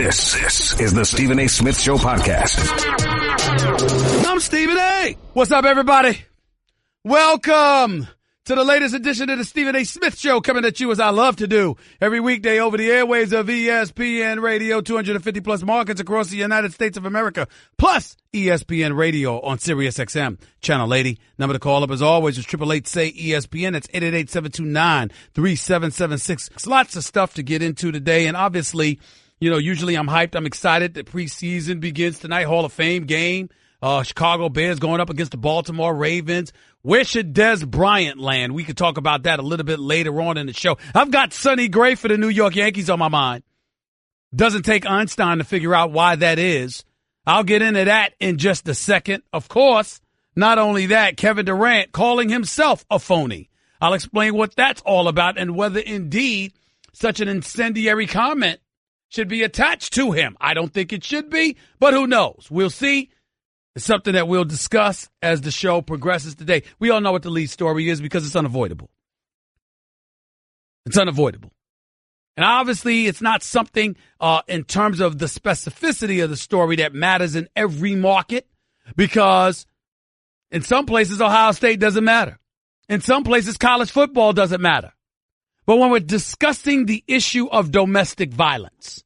This is the Stephen A. Smith Show podcast. I'm Stephen A. What's up, everybody? Welcome to the latest edition of the Stephen A. Smith Show, coming at you as I love to do every weekday over the airwaves of ESPN Radio, 250 plus markets across the United States of America, plus ESPN Radio on Sirius XM, Channel 80. Number to call up as always is 888-SAY-ESPN. That's 888-729-3776. Lots of stuff to get into today, and obviously, usually I'm hyped. I'm excited. The preseason begins tonight. Hall of Fame game. Chicago Bears going up against the Baltimore Ravens. Where should Des Bryant land? We could talk about that a little bit later on in the show. I've got Sonny Gray for the New York Yankees on my mind. Doesn't take Einstein to figure out why that is. I'll get into that in just a second. Of course, not only that, Kevin Durant calling himself a phony. I'll explain what that's all about and whether indeed such an incendiary comment should be attached to him. I don't think it should be, but who knows? We'll see. It's something that we'll discuss as the show progresses today. We all know what the lead story is because it's unavoidable. It's unavoidable. And obviously, it's not something in terms of the specificity of the story that matters in every market, because in some places, Ohio State doesn't matter. In some places, college football doesn't matter. But when we're discussing the issue of domestic violence,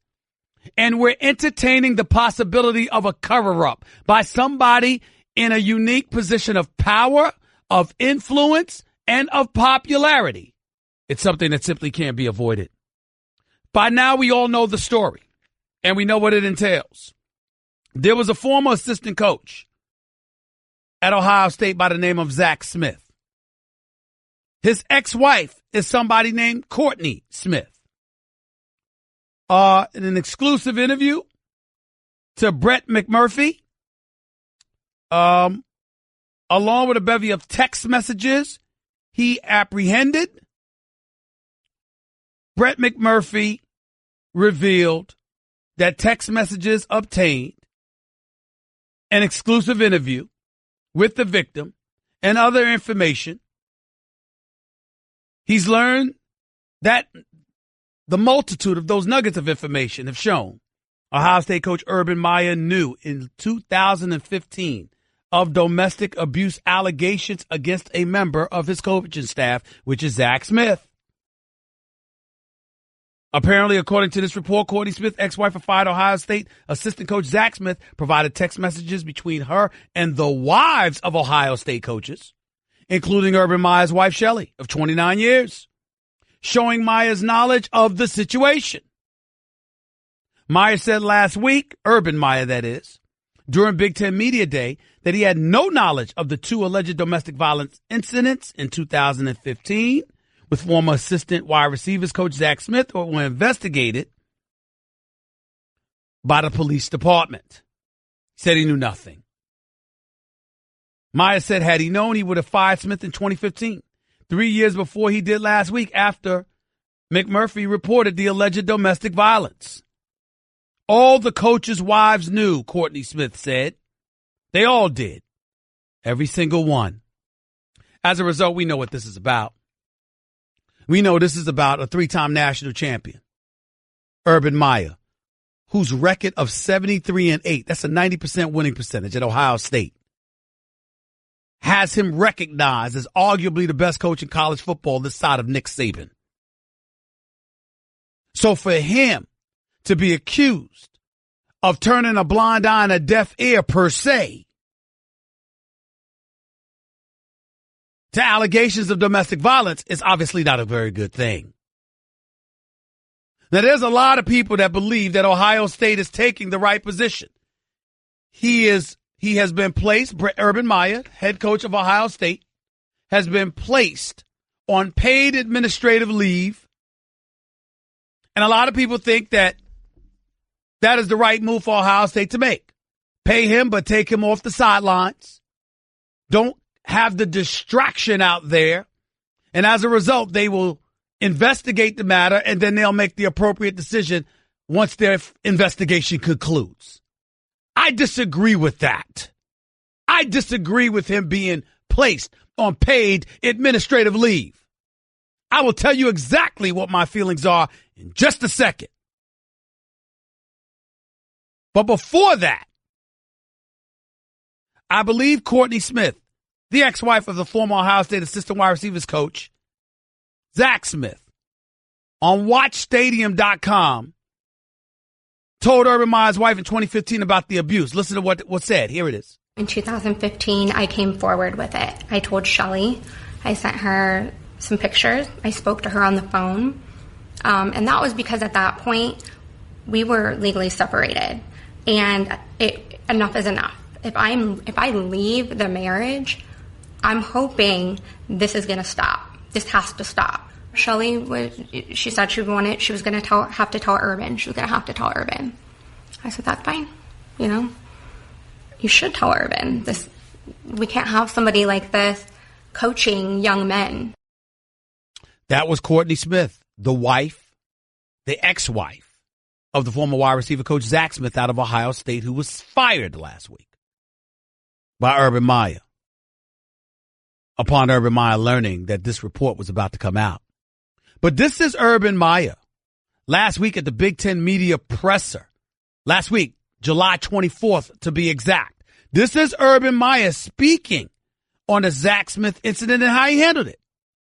and we're entertaining the possibility of a cover-up by somebody in a unique position of power, of influence, and of popularity, it's something that simply can't be avoided. By now, we all know the story, and we know what it entails. There was a former assistant coach at Ohio State by the name of A.S.Smith. His ex-wife is somebody named Courtney Smith. In an exclusive interview to Brett McMurphy, along with a bevy of text messages he apprehended, Brett McMurphy revealed that text messages obtained an exclusive interview with the victim and other information. He's learned that the multitude of those nuggets of information have shown Ohio State coach Urban Meyer knew in 2015 of domestic abuse allegations against a member of his coaching staff, which is A.S.Smith. Apparently, according to this report, Courtney Smith, ex-wife of fired Ohio State assistant coach A.S.Smith, provided text messages between her and the wives of Ohio State coaches, including Urban Meyer's wife, Shelley, of 29 years. Showing Meyer's knowledge of the situation. Meyer said last week, Urban Meyer that is, during Big Ten Media Day, that he had no knowledge of the two alleged domestic violence incidents in 2015 with former assistant wide receivers coach A.S.Smith, or were investigated by the police department. He said he knew nothing. Meyer said had he known, he would have fired Smith in 2015. 3 years before he did last week, after McMurphy reported the alleged domestic violence. All the coaches' wives knew, Courtney Smith said. They all did. Every single one. As a result, we know what this is about. We know this is about a three-time national champion, Urban Meyer, whose record of 73-8, that's a 90% winning percentage at Ohio State, has him recognized as arguably the best coach in college football this side of Nick Saban. So for him to be accused of turning a blind eye and a deaf ear, per se, to allegations of domestic violence is obviously not a very good thing. Now, there's a lot of people that believe that Ohio State is taking the right position. He has been placed, Urban Meyer, head coach of Ohio State, has been placed on paid administrative leave. And a lot of people think that that is the right move for Ohio State to make. Pay him, but take him off the sidelines. Don't have the distraction out there. And as a result, they will investigate the matter, and then they'll make the appropriate decision once their investigation concludes. I disagree with that. I disagree with him being placed on paid administrative leave. I will tell you exactly what my feelings are in just a second. But before that, I believe Courtney Smith, the ex-wife of the former Ohio State assistant wide receivers coach, A.S.M.ith, on WatchStadium.com, told Urban Meyer's wife in 2015 about the abuse. Listen to what said. Here it is. In 2015, I came forward with it. I told Shelly. I sent her some pictures. I spoke to her on the phone. And that was because at that point, we were legally separated. And enough is enough. If I leave the marriage, I'm hoping this is going to stop. This has to stop. Shelly she said she was going to have to tell Urban. She was going to have to tell Urban. I said, that's fine. You should tell Urban. We can't have somebody like this coaching young men. That was Courtney Smith, the ex-wife of the former wide receiver coach A.S.M.ith out of Ohio State, who was fired last week by Urban Meyer upon Urban Meyer learning that this report was about to come out. But this is Urban Meyer last week at the Big Ten media presser. Last week, July 24th to be exact. This is Urban Meyer speaking on the A.S.M.ith incident and how he handled it.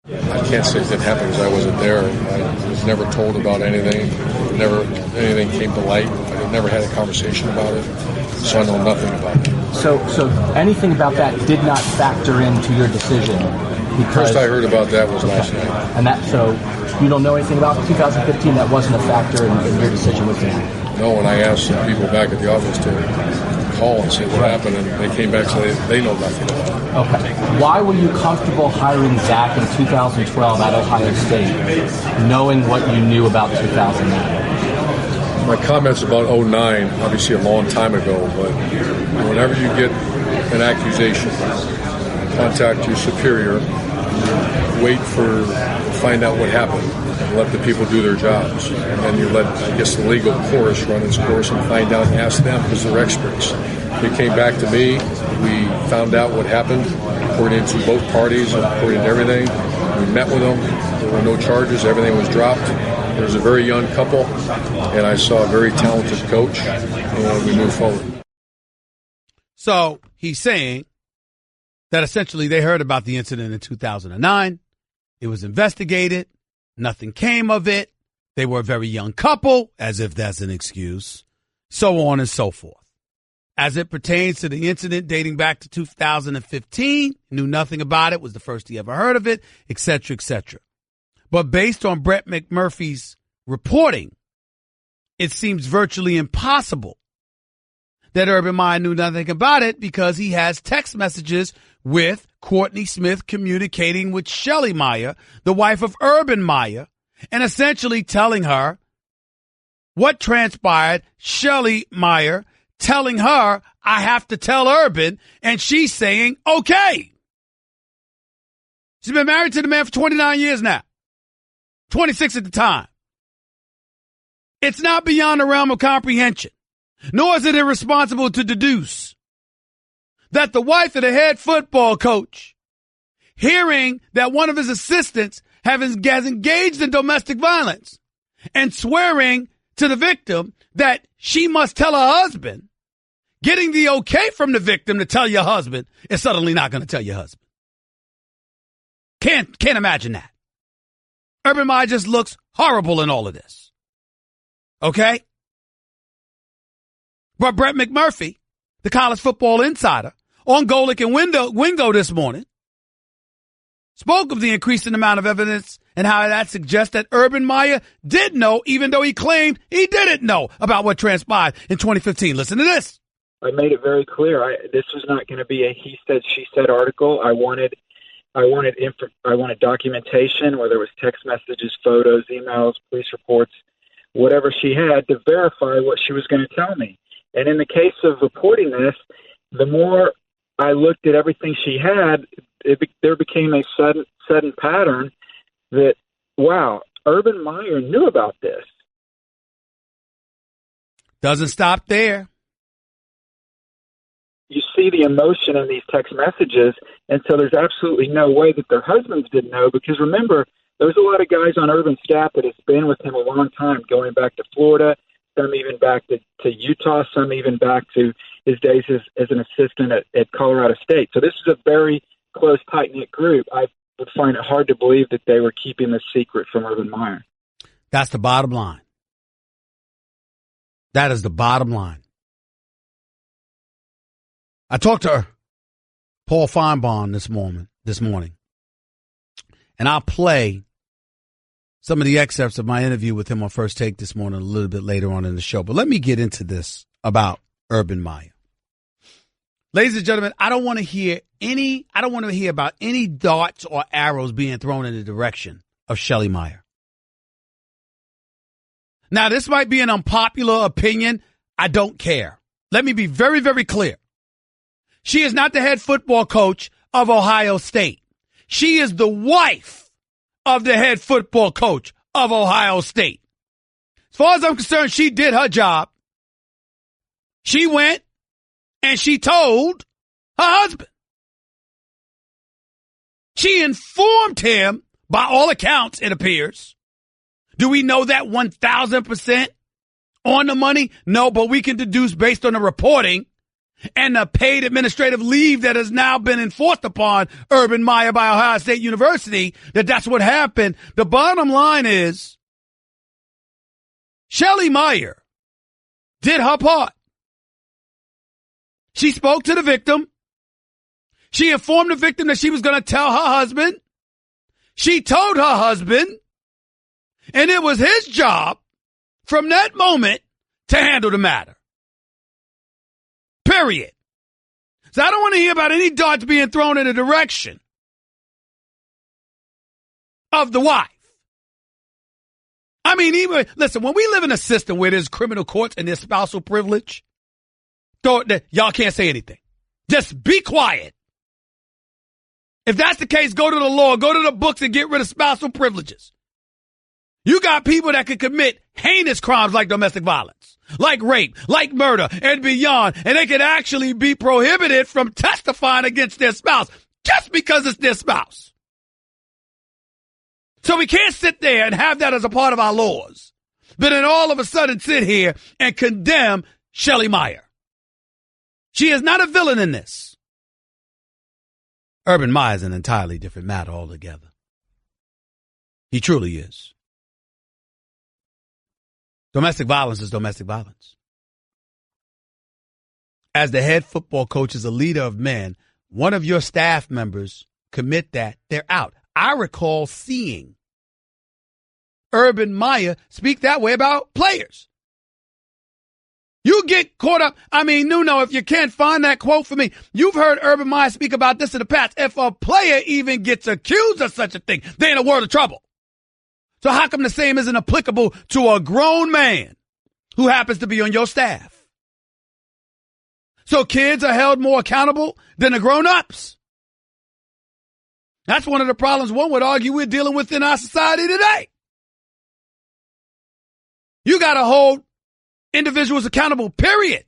I can't say it happened because I wasn't there. I was never told about anything. Never anything came to light. I never had a conversation about it, so I know nothing about it. So anything about that did not factor into your decision? First I heard about that was last night. And so you don't know anything about 2015? That wasn't a factor in your decision with that? No, and I asked some people back at the office to call and say what happened, and they came back and said they know nothing about it. Okay. Why were you comfortable hiring Zach in 2012 at Ohio State, knowing what you knew about 2009? My comments about 2009, obviously a long time ago, but whenever you get an accusation, contact your superior, wait to find out what happened, and let the people do their jobs. And then you let, I guess, the legal course run its course and find out and ask them because they're experts. They came back to me. We found out what happened according to both parties and according to everything. We met with them. There were no charges. Everything was dropped. There was a very young couple, and I saw a very talented coach, and we moved forward. So he's saying that essentially they heard about the incident in 2009. It was investigated. Nothing came of it. They were a very young couple, as if that's an excuse, so on and so forth. As it pertains to the incident dating back to 2015, knew nothing about it, was the first he ever heard of it, et cetera, et cetera. But based on Brett McMurphy's reporting, it seems virtually impossible that Urban Meyer knew nothing about it because he has text messages with Courtney Smith communicating with Shelly Meyer, the wife of Urban Meyer, and essentially telling her what transpired. Shelly Meyer telling her, I have to tell Urban, and she's saying, okay. She's been married to the man for 29 years now, 26 at the time. It's not beyond the realm of comprehension, nor is it irresponsible to deduce that the wife of the head football coach, hearing that one of his assistants has engaged in domestic violence and swearing to the victim that she must tell her husband, getting the okay from the victim to tell your husband is suddenly not going to tell your husband. Can't imagine that. Urban Meyer just looks horrible in all of this. Okay? But Brett McMurphy, the college football insider, on Golic and Wingo this morning, spoke of the increasing amount of evidence and how that suggests that Urban Meyer did know, even though he claimed he didn't know about what transpired in 2015. Listen to this. I made it very clear. This was not going to be a he said, she said article. I wanted documentation, whether it was text messages, photos, emails, police reports, whatever she had to verify what she was going to tell me. And in the case of reporting this, the more I looked at everything she had, there became a sudden pattern that, wow, Urban Meyer knew about this. Doesn't stop there. You see the emotion in these text messages, and so there's absolutely no way that their husbands didn't know, because remember, there's a lot of guys on Urban's staff that has been with him a long time, going back to Florida, some even back to Utah, some even back to his days as an assistant at Colorado State. So this is a very close, tight-knit group. I would find it hard to believe that they were keeping this secret from Urban Meyer. That's the bottom line. That is the bottom line. I talked to Paul Finebaum this morning, and I'll play some of the excerpts of my interview with him on First Take this morning a little bit later on in the show. But let me get into this about Urban Meyer. Ladies and gentlemen, I don't want to hear about any darts or arrows being thrown in the direction of Shelly Meyer. Now, this might be an unpopular opinion. I don't care. Let me be very, very clear. She is not the head football coach of Ohio State. She is the wife of the head football coach of Ohio State. As far as I'm concerned, she did her job. She went and she told her husband. She informed him, by all accounts, it appears. Do we know that 1,000% on the money? No, but we can deduce based on the reporting and the paid administrative leave that has now been enforced upon Urban Meyer by Ohio State University, that's what happened. The bottom line is Shelly Meyer did her part. She spoke to the victim. She informed the victim that she was going to tell her husband. She told her husband, and it was his job from that moment to handle the matter. Period. So I don't want to hear about any darts being thrown in the direction of the wife. I mean, listen, when we live in a system where there's criminal courts and there's spousal privilege, y'all can't say anything. Just be quiet. If that's the case, go to the law, go to the books and get rid of spousal privileges. You got people that can commit heinous crimes like domestic violence, like rape, like murder, and beyond, and they could actually be prohibited from testifying against their spouse just because it's their spouse. So we can't sit there and have that as a part of our laws, but then all of a sudden sit here and condemn Shelly Meyer. She is not a villain in this. Urban Meyer is an entirely different matter altogether. He truly is. Domestic violence is domestic violence. As the head football coach, as a leader of men, one of your staff members commit that, they're out. I recall seeing Urban Meyer speak that way about players. You get caught up. I mean, Nuno, if you can't find that quote for me, you've heard Urban Meyer speak about this in the past. If a player even gets accused of such a thing, they're in a world of trouble. So how come the same isn't applicable to a grown man who happens to be on your staff? So kids are held more accountable than the grown-ups. That's one of the problems one would argue we're dealing with in our society today. You got to hold individuals accountable, period.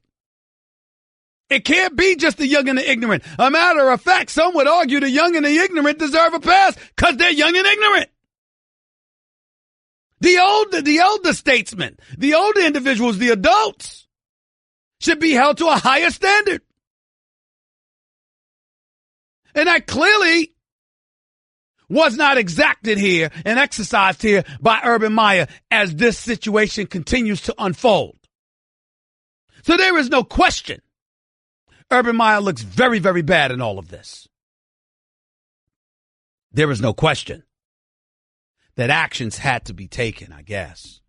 It can't be just the young and the ignorant. A matter of fact, some would argue the young and the ignorant deserve a pass because they're young and ignorant. The older statesmen, the older individuals, the adults should be held to a higher standard. And that clearly was not exacted here and exercised here by Urban Meyer as this situation continues to unfold. So there is no question. Urban Meyer looks very, very bad in all of this. There is no question that actions had to be taken, I guess.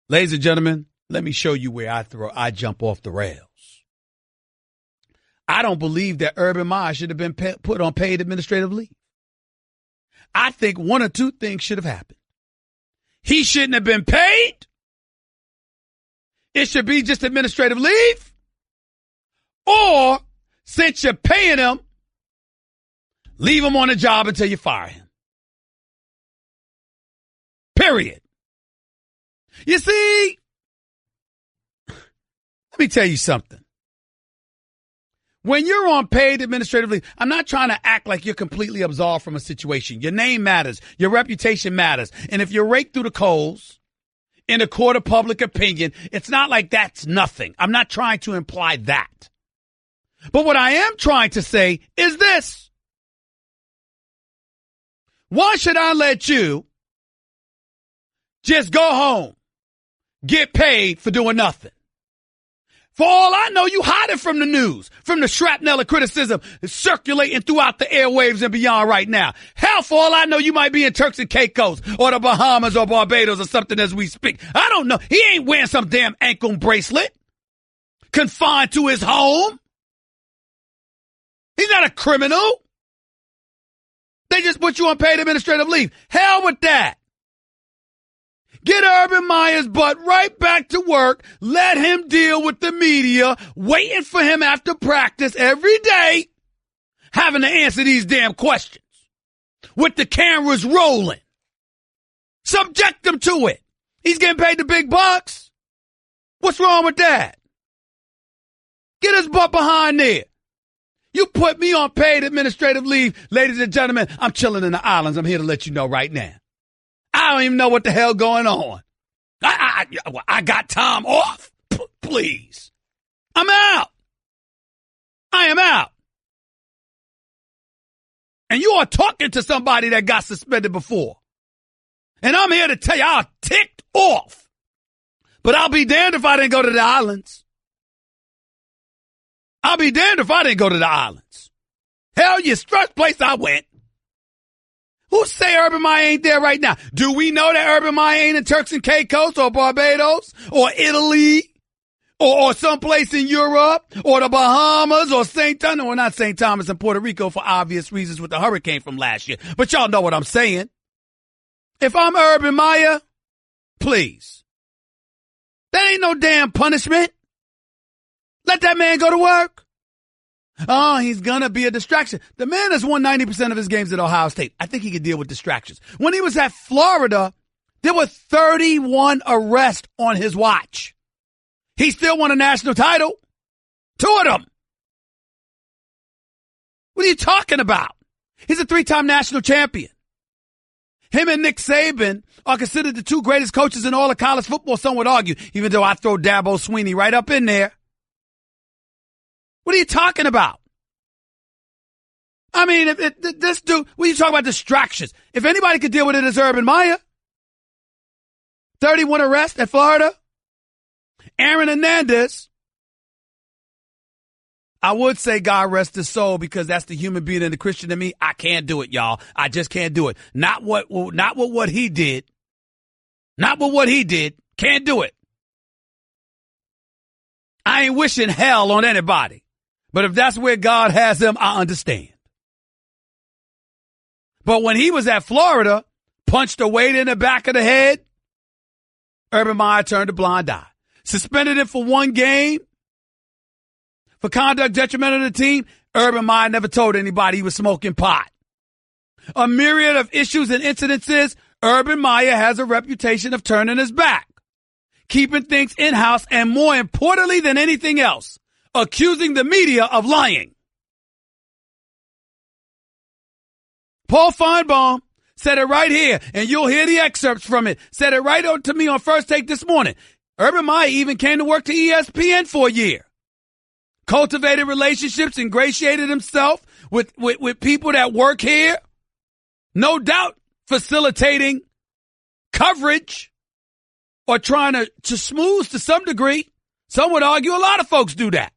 Ladies and gentlemen, let me show you where I jump off the rails. I don't believe that Urban Meyer should have been put on paid administrative leave. I think one or two things should have happened. He shouldn't have been paid. It should be just administrative leave. Or, since you're paying him, leave him on the job until you fire him. Period. You see, let me tell you something. When you're on paid administrative leave, I'm not trying to act like you're completely absolved from a situation. Your name matters. Your reputation matters. And if you're raked through the coals, in a court of public opinion. It's not like that's nothing. I'm not trying to imply that. But what I am trying to say is this. Why should I let you just go home, get paid for doing nothing? For all I know, you hiding from the news, from the shrapnel of criticism circulating throughout the airwaves and beyond right now. Hell, for all I know, you might be in Turks and Caicos or the Bahamas or Barbados or something as we speak. I don't know. He ain't wearing some damn ankle bracelet confined to his home. He's not a criminal. They just put you on paid administrative leave. Hell with that. Get Urban Meyer's butt right back to work. Let him deal with the media, waiting for him after practice every day, having to answer these damn questions with the cameras rolling. Subject him to it. He's getting paid the big bucks. What's wrong with that? Get his butt behind there. You put me on paid administrative leave, ladies and gentlemen. I'm chilling in the islands. I'm here to let you know right now. I don't even know what the hell going on. I got time off. Please. I'm out. I am out. And you are talking to somebody that got suspended before. And I'm here to tell you, I'm ticked off. But I'll be damned if I didn't go to the islands. I'll be damned if I didn't go to the islands. Hell, you first place I went. Who say Urban Meyer ain't there right now? Do we know that Urban Meyer ain't in Turks and Caicos or Barbados or Italy or someplace in Europe or the Bahamas or St. Thomas? Well, not St. Thomas and Puerto Rico for obvious reasons with the hurricane from last year. But y'all know what I'm saying. If I'm Urban Meyer, please. That ain't no damn punishment. Let that man go to work. Oh, he's going to be a distraction. The man has won 90% of his games at Ohio State. I think he can deal with distractions. When he was at Florida, there were 31 arrests on his watch. He still won a national title. 2 of them. What are you talking about? He's a 3-time national champion. Him and Nick Saban are considered the 2 greatest coaches in all of college football, some would argue, even though I throw Dabo Swinney right up in there. What are you talking about? I mean, this dude, when you talk about distractions, if anybody could deal with it, it's Urban Meyer. 31 arrests at Florida. Aaron Hernandez. I would say God rest his soul because that's the human being and the Christian in me. I can't do it, y'all. I just can't do it. Not with what he did. Not with what he did. Can't do it. I ain't wishing hell on anybody. But if that's where God has him, I understand. But when he was at Florida, punched a weight in the back of the head, Urban Meyer turned a blind eye. Suspended him for 1 game for conduct detrimental to the team. Urban Meyer never told anybody he was smoking pot. A myriad of issues and incidences, Urban Meyer has a reputation of turning his back, keeping things in-house, and more importantly than anything else, accusing the media of lying. Paul Finebaum said it right here, and you'll hear the excerpts from it. Said it right on to me on First Take this morning. Urban Meyer even came to work to ESPN for a year. Cultivated relationships, ingratiated himself with people that work here. No doubt facilitating coverage or trying to smooth to some degree. Some would argue a lot of folks do that.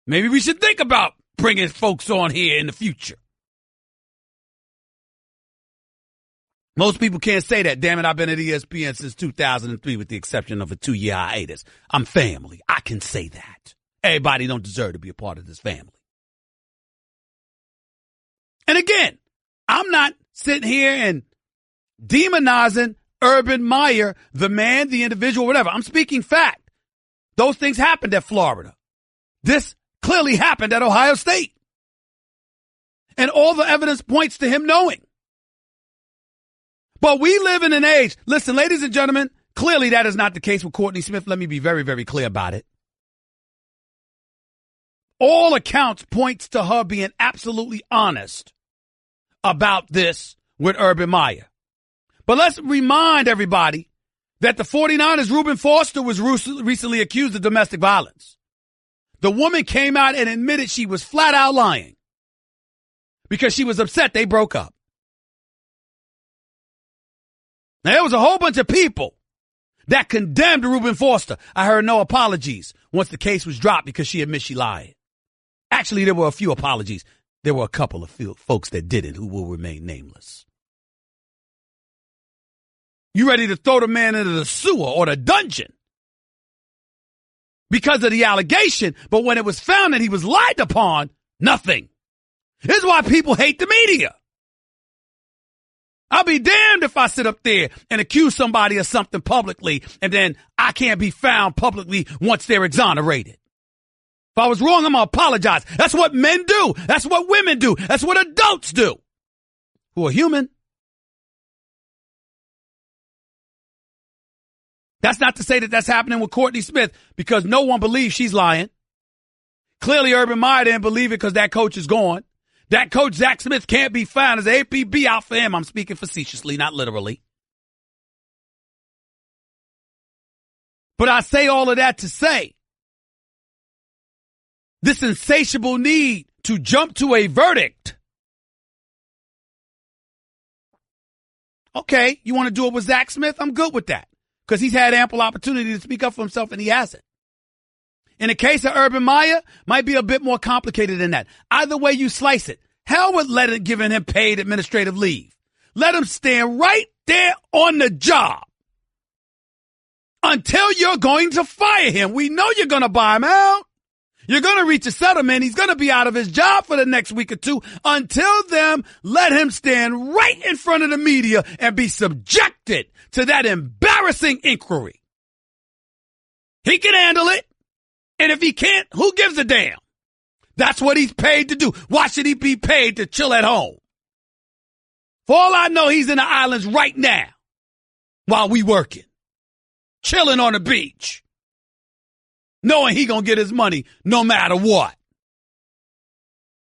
Maybe we should think about bringing folks on here in the future. Most people can't say that. Damn it, I've been at ESPN since 2003 with the exception of a 2-year hiatus. I'm family. I can say that. Everybody don't deserve to be a part of this family. And again, I'm not sitting here and demonizing Urban Meyer, the man, the individual, whatever. I'm speaking fact. Those things happened at Florida. This clearly happened at Ohio State. And all the evidence points to him knowing. But we live in an age, listen, ladies and gentlemen, clearly that is not the case with Courtney Smith. Let me be very, very clear about it. All accounts points to her being absolutely honest about this with Urban Meyer. But let's remind everybody that the 49ers' Reuben Foster was recently accused of domestic violence. The woman came out and admitted she was flat out lying because she was upset they broke up. Now, there was a whole bunch of people that condemned Reuben Foster. I heard no apologies once the case was dropped because she admits she lied. Actually, there were a few apologies. There were a couple of folks that didn't who will remain nameless. You ready to throw the man into the sewer or the dungeon because of the allegation, but when it was found that he was lied upon, nothing. This is why people hate the media. I'll be damned if I sit up there and accuse somebody of something publicly and then I can't be found publicly once they're exonerated. If I was wrong, I'm going to apologize. That's what men do. That's what women do. That's what adults do who are human. That's not to say that that's happening with Courtney Smith because no one believes she's lying. Clearly, Urban Meyer didn't believe it because that coach is gone. That coach, Zach Smith, can't be found. There's an APB out for him. I'm speaking facetiously, not literally. But I say all of that to say this insatiable need to jump to a verdict. Okay, you want to do it with Zach Smith? I'm good with that because he's had ample opportunity to speak up for himself and he hasn't. In the case of Urban Meyer, might be a bit more complicated than that. Either way you slice it, hell with giving him paid administrative leave. Let him stand right there on the job until you're going to fire him. We know you're going to buy him out. You're going to reach a settlement. He's going to be out of his job for the next week or two. Until then, let him stand right in front of the media and be subjected to that embarrassing inquiry. He can handle it. And if he can't, who gives a damn? That's what he's paid to do. Why should he be paid to chill at home? For all I know, he's in the islands right now while we working, chilling on the beach, knowing he gonna get his money no matter what.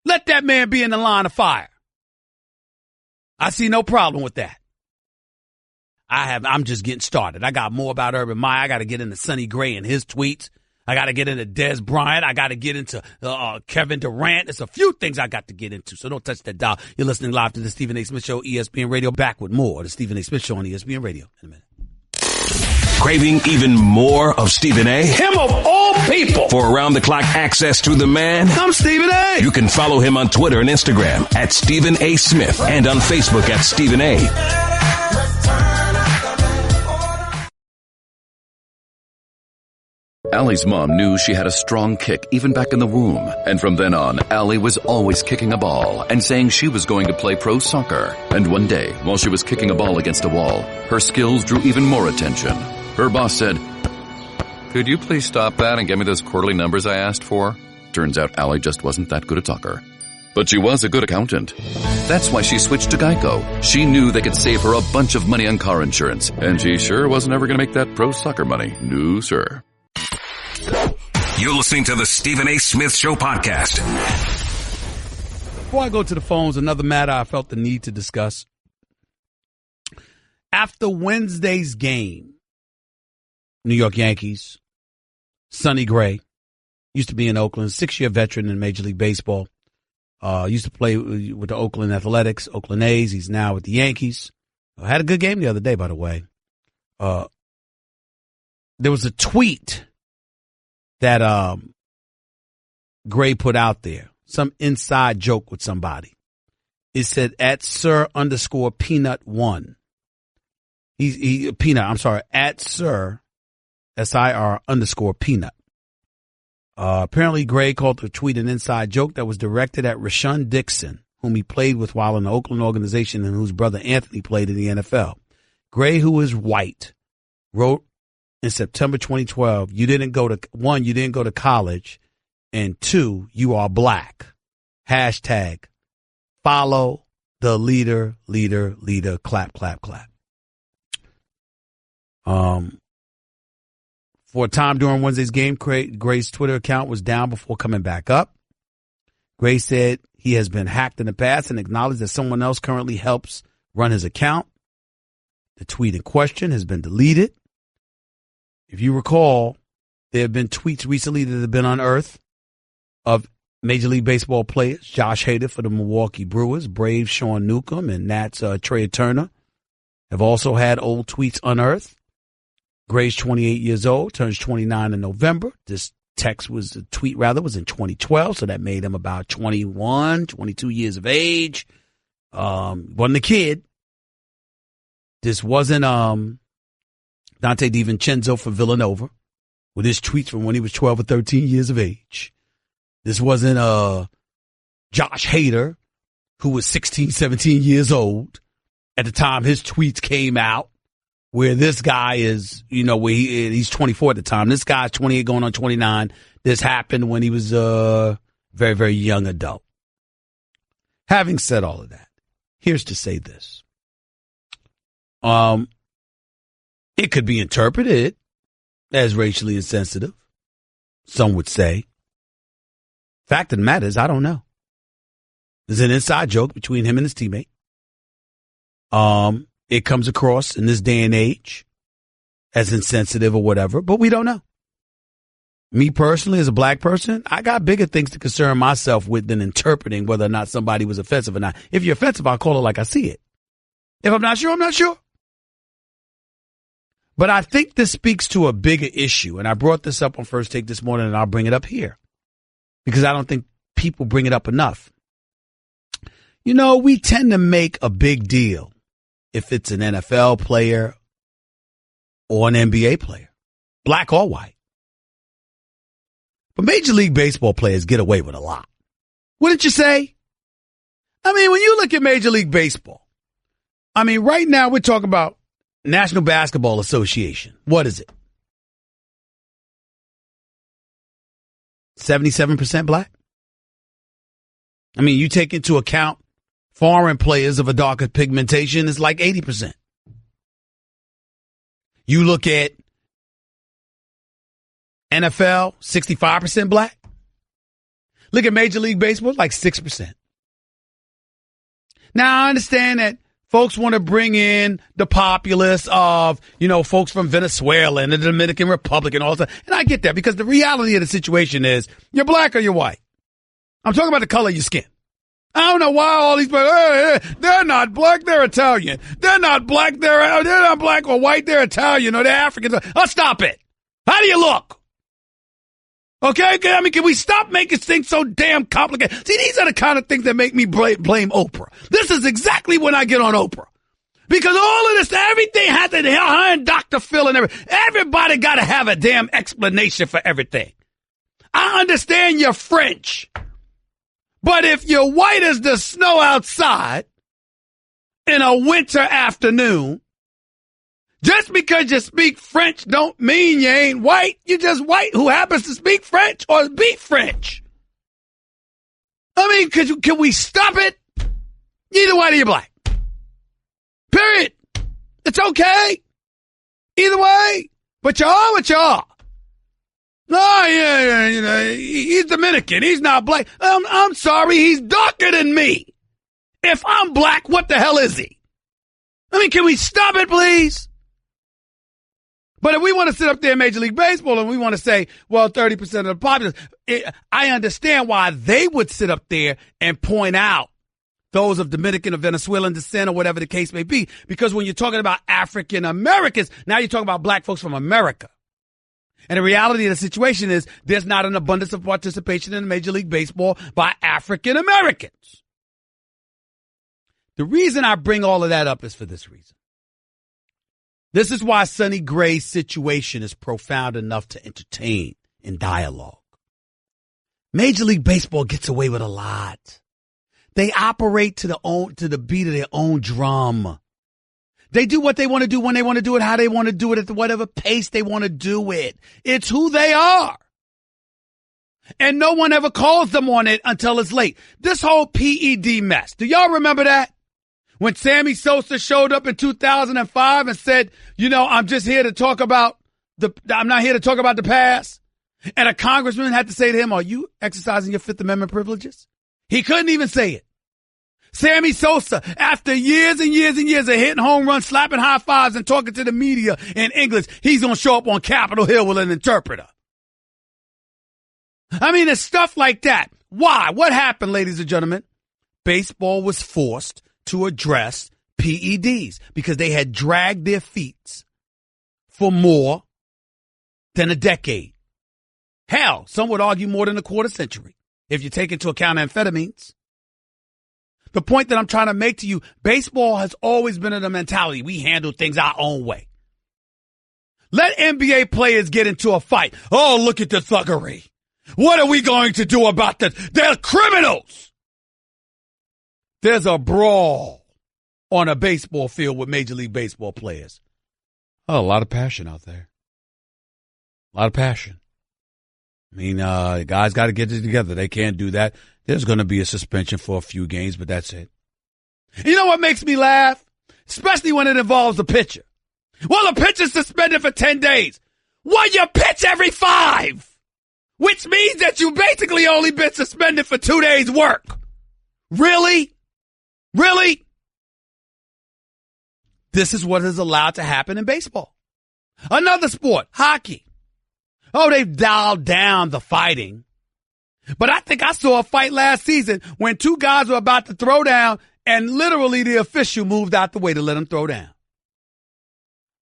Let that man be in the line of fire. I see no problem with that. I'm just getting started. I got more about Urban Meyer. I got to get into Sonny Gray and his tweets. I got to get into Des Bryant. I got to get into Kevin Durant. There's a few things I got to get into, so don't touch that dial. You're listening live to the Stephen A. Smith Show, ESPN Radio. Back with more of the Stephen A. Smith Show on ESPN Radio in a minute. Craving even more of Stephen A? Him of all people. For around-the-clock access to the man? I'm Stephen A. You can follow him on Twitter and Instagram at Stephen A. Smith and on Facebook at Stephen A. Allie's mom knew she had a strong kick even back in the womb. And from then on, Allie was always kicking a ball and saying she was going to play pro soccer. And one day, while she was kicking a ball against a wall, her skills drew even more attention. Her boss said, "Could you please stop that and get me those quarterly numbers I asked for?" Turns out Allie just wasn't that good a talker. But she was a good accountant. That's why she switched to Geico. She knew they could save her a bunch of money on car insurance. And she sure wasn't ever going to make that pro soccer money. No, sir. You're listening to the Stephen A. Smith Show podcast. Before I go to the phones, another matter I felt the need to discuss. After Wednesday's game, New York Yankees, Sonny Gray, used to be in Oakland, 6-year veteran in Major League Baseball. Used to play with the Oakland Athletics, Oakland A's. He's now with the Yankees. Had a good game the other day, by the way. There was a tweet that Gray put out there, some inside joke with somebody. It said at Sir_Peanut1. At Sir SIR_Peanut. Apparently Gray called the tweet an inside joke that was directed at Rashawn Dixon, whom he played with while in the Oakland organization and whose brother Anthony played in the NFL. Gray, who is white, wrote in September 2012, you didn't go to college, and 2, you are black. Hashtag follow the leader, clap, clap, clap. For a time during Wednesday's game, Gray's Twitter account was down before coming back up. Gray said he has been hacked in the past and acknowledged that someone else currently helps run his account. The tweet in question has been deleted. If you recall, there have been tweets recently that have been unearthed of Major League Baseball players, Josh Hader for the Milwaukee Brewers, Braves Sean Newcomb, and Nats Trey Turner have also had old tweets unearthed. Gray's 28 years old, turns 29 in November. This tweet was in 2012, so that made him about 21, 22 years of age. Wasn't a kid. This wasn't Dante DiVincenzo for Villanova with his tweets from when he was 12 or 13 years of age. This wasn't Josh Hader, who was 16, 17 years old at the time his tweets came out, where this guy is, where he's 24 at the time. This guy's 28 going on 29. This happened when he was a very, very young adult. Having said all of that, here's to say this. It could be interpreted as racially insensitive, some would say. Fact of the matter is, I don't know. There's an inside joke between him and his teammate. It comes across in this day and age as insensitive or whatever, but we don't know. Me personally, as a black person, I got bigger things to concern myself with than interpreting whether or not somebody was offensive or not. If you're offensive, I'll call it like I see it. If I'm not sure, I'm not sure. But I think this speaks to a bigger issue, and I brought this up on First Take this morning, and I'll bring it up here because I don't think people bring it up enough. We tend to make a big deal if it's an NFL player or an NBA player, black or white. But Major League Baseball players get away with a lot. Wouldn't you say? I mean, when you look at Major League Baseball, right now we're talking about National Basketball Association. What is it? 77% black? You take into account foreign players of a darker pigmentation, it's like 80%. You look at NFL, 65% black. Look at Major League Baseball, like 6%. Now, I understand that folks want to bring in the populace of, folks from Venezuela and the Dominican Republic and all that. And I get that because the reality of the situation is you're black or you're white. I'm talking about the color of your skin. I don't know why all these people, they're not black, they're Italian. They're not black, they're not black or white, they're Italian or they're African. Oh, stop it. How do you look? Okay? Can we stop making things so damn complicated? See, these are the kind of things that make me blame Oprah. This is exactly when I get on Oprah. Because all of this, everything has to, her and Dr. Phil and everything. Everybody got to have a damn explanation for everything. I understand you're French. But if you're white as the snow outside in a winter afternoon, just because you speak French don't mean you ain't white. You're just white who happens to speak French or be French. Can we stop it? Either white or you're black. Period. It's okay. Either way. But you are what you are. No, he's Dominican. He's not black. I'm sorry. He's darker than me. If I'm black, what the hell is he? Can we stop it, please? But if we want to sit up there in Major League Baseball and we want to say, well, 30% of the populace, I understand why they would sit up there and point out those of Dominican or Venezuelan descent or whatever the case may be. Because when you're talking about African Americans, now you're talking about black folks from America. And the reality of the situation is there's not an abundance of participation in Major League Baseball by African Americans. The reason I bring all of that up is for this reason. This is why Sonny Gray's situation is profound enough to entertain in dialogue. Major League Baseball gets away with a lot. They operate to the beat of their own drum. They do what they want to do when they want to do it, how they want to do it, at whatever pace they want to do it. It's who they are. And no one ever calls them on it until it's late. This whole PED mess. Do y'all remember that? When Sammy Sosa showed up in 2005 and said, I'm just here to talk about I'm not here to talk about the past. And a congressman had to say to him, are you exercising your Fifth Amendment privileges? He couldn't even say it. Sammy Sosa, after years and years and years of hitting home runs, slapping high fives, and talking to the media in English, he's going to show up on Capitol Hill with an interpreter. I mean, it's stuff like that. Why? What happened, ladies and gentlemen? Baseball was forced to address PEDs because they had dragged their feet for more than a decade. Hell, some would argue more than a quarter century if you take into account amphetamines. The point that I'm trying to make to you, baseball has always been in the mentality, we handle things our own way. Let NBA players get into a fight. Oh, look at the thuggery. What are we going to do about this? They're criminals. There's a brawl on a baseball field with Major League Baseball players. Oh, a lot of passion out there. A lot of passion. I mean, guys got to get it together. They can't do that. There's going to be a suspension for a few games, but that's it. You know what makes me laugh? Especially when it involves a pitcher. Well, the pitcher's suspended for 10 days. Well, you pitch every 5. Which means that you basically only been suspended for 2 days' work. Really? Really? This is what is allowed to happen in baseball. Another sport, hockey. Oh, they've dialed down the fighting. But I think I saw a fight last season when 2 guys were about to throw down and literally the official moved out the way to let them throw down.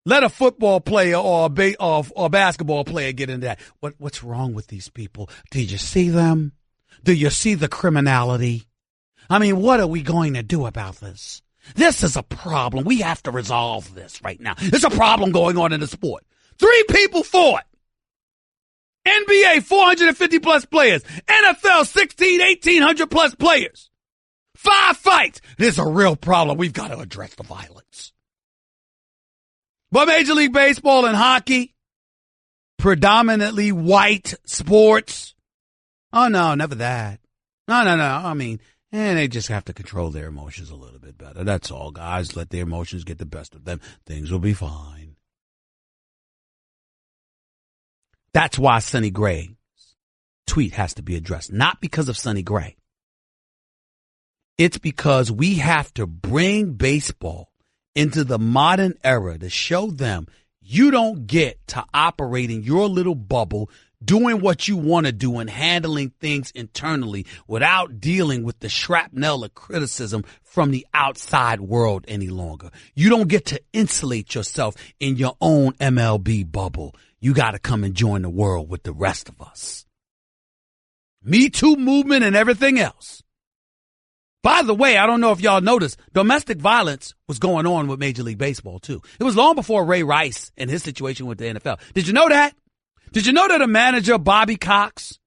Let a football player or a basketball player get into that. What's wrong with these people? Did you see them? Do you see the criminality? I mean, what are we going to do about this? This is a problem. We have to resolve this right now. There's a problem going on in the sport. 3 people fought. NBA, 450 plus players. NFL, 1,800 plus players. 5 fights. There's a real problem. We've got to address the violence. But Major League Baseball and hockey, predominantly white sports. Oh, no, never that. No. I mean, they just have to control their emotions a little bit better. That's all, guys. Let their emotions get the best of them. Things will be fine. That's why Sonny Gray's tweet has to be addressed. Not because of Sonny Gray. It's because we have to bring baseball into the modern era to show them you don't get to operate in your little bubble, doing what you want to do and handling things internally without dealing with the shrapnel of criticism from the outside world any longer. You don't get to insulate yourself in your own MLB bubble. You got to come and join the world with the rest of us. Me Too movement and everything else. By the way, I don't know if y'all noticed, domestic violence was going on with Major League Baseball, too. It was long before Ray Rice and his situation with the NFL. Did you know that? Did you know that a manager, Bobby Cox,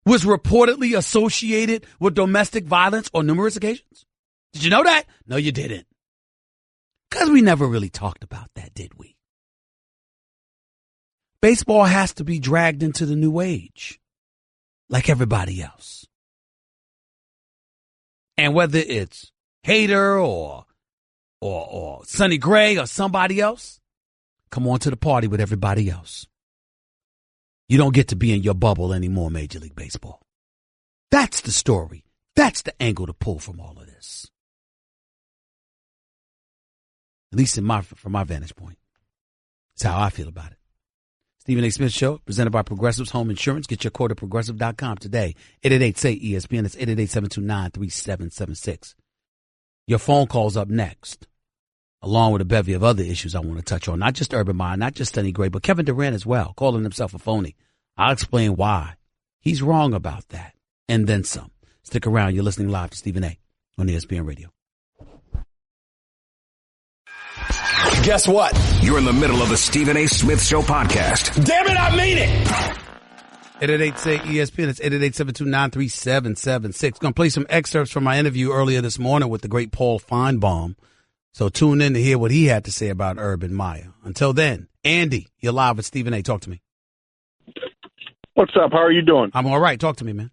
was reportedly associated with domestic violence on numerous occasions? Did you know that? No, you didn't. Because we never really talked about that, did we? Baseball has to be dragged into the new age, like everybody else. And whether it's Hader or Sonny Gray or somebody else, come on to the party with everybody else. You don't get to be in your bubble anymore, Major League Baseball. That's the story. That's the angle to pull from all of this. At least from my vantage point. That's how I feel about it. Stephen A. Smith Show, presented by Progressive's Home Insurance. Get your quote at Progressive.com today. 888-SAY-ESPN. That's 888-729-3776. Your phone call's up next, along with a bevy of other issues I want to touch on. Not just Urban Meyer, not just Sonny Gray, but Kevin Durant as well, calling himself a phony. I'll explain why he's wrong about that, and then some. Stick around. You're listening live to Stephen A. on ESPN Radio. Guess what? You're in the middle of the Stephen A. Smith Show podcast. Damn it, I mean it! 888-SAY-ESPN. It's 888-729-3776. Going to play some excerpts from my interview earlier this morning with the great Paul Finebaum. So tune in to hear what he had to say about Urban Meyer. Until then, Andy, you're live with Stephen A. Talk to me. What's up? How are you doing? I'm all right. Talk to me, man.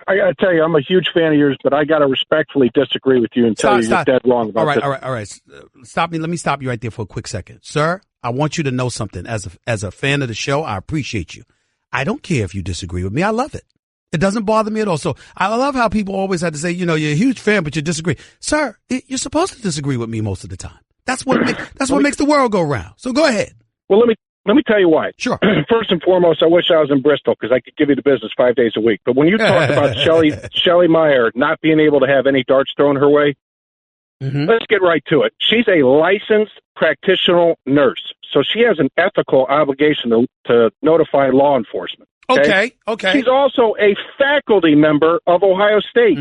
I got to tell you, I'm a huge fan of yours, but I got to respectfully disagree with you and tell you you're dead wrong about this. All right. Stop me. Let me stop you right there for a quick second. Sir, I want you to know something. As a fan of the show, I appreciate you. I don't care if you disagree with me. I love it. It doesn't bother me at all. So I love how people always have to say, you're a huge fan, but you disagree. Sir, you're supposed to disagree with me most of the time. That's what makes the world go round. So go ahead. Well, let me tell you why. Sure. First and foremost, I wish I was in Bristol because I could give you the business 5 days a week. But when you talk about Shelley Meyer not being able to have any darts thrown her way, let's get right to it. She's a licensed practitioner nurse, so she has an ethical obligation to notify law enforcement. Okay. She's also a faculty member of Ohio State.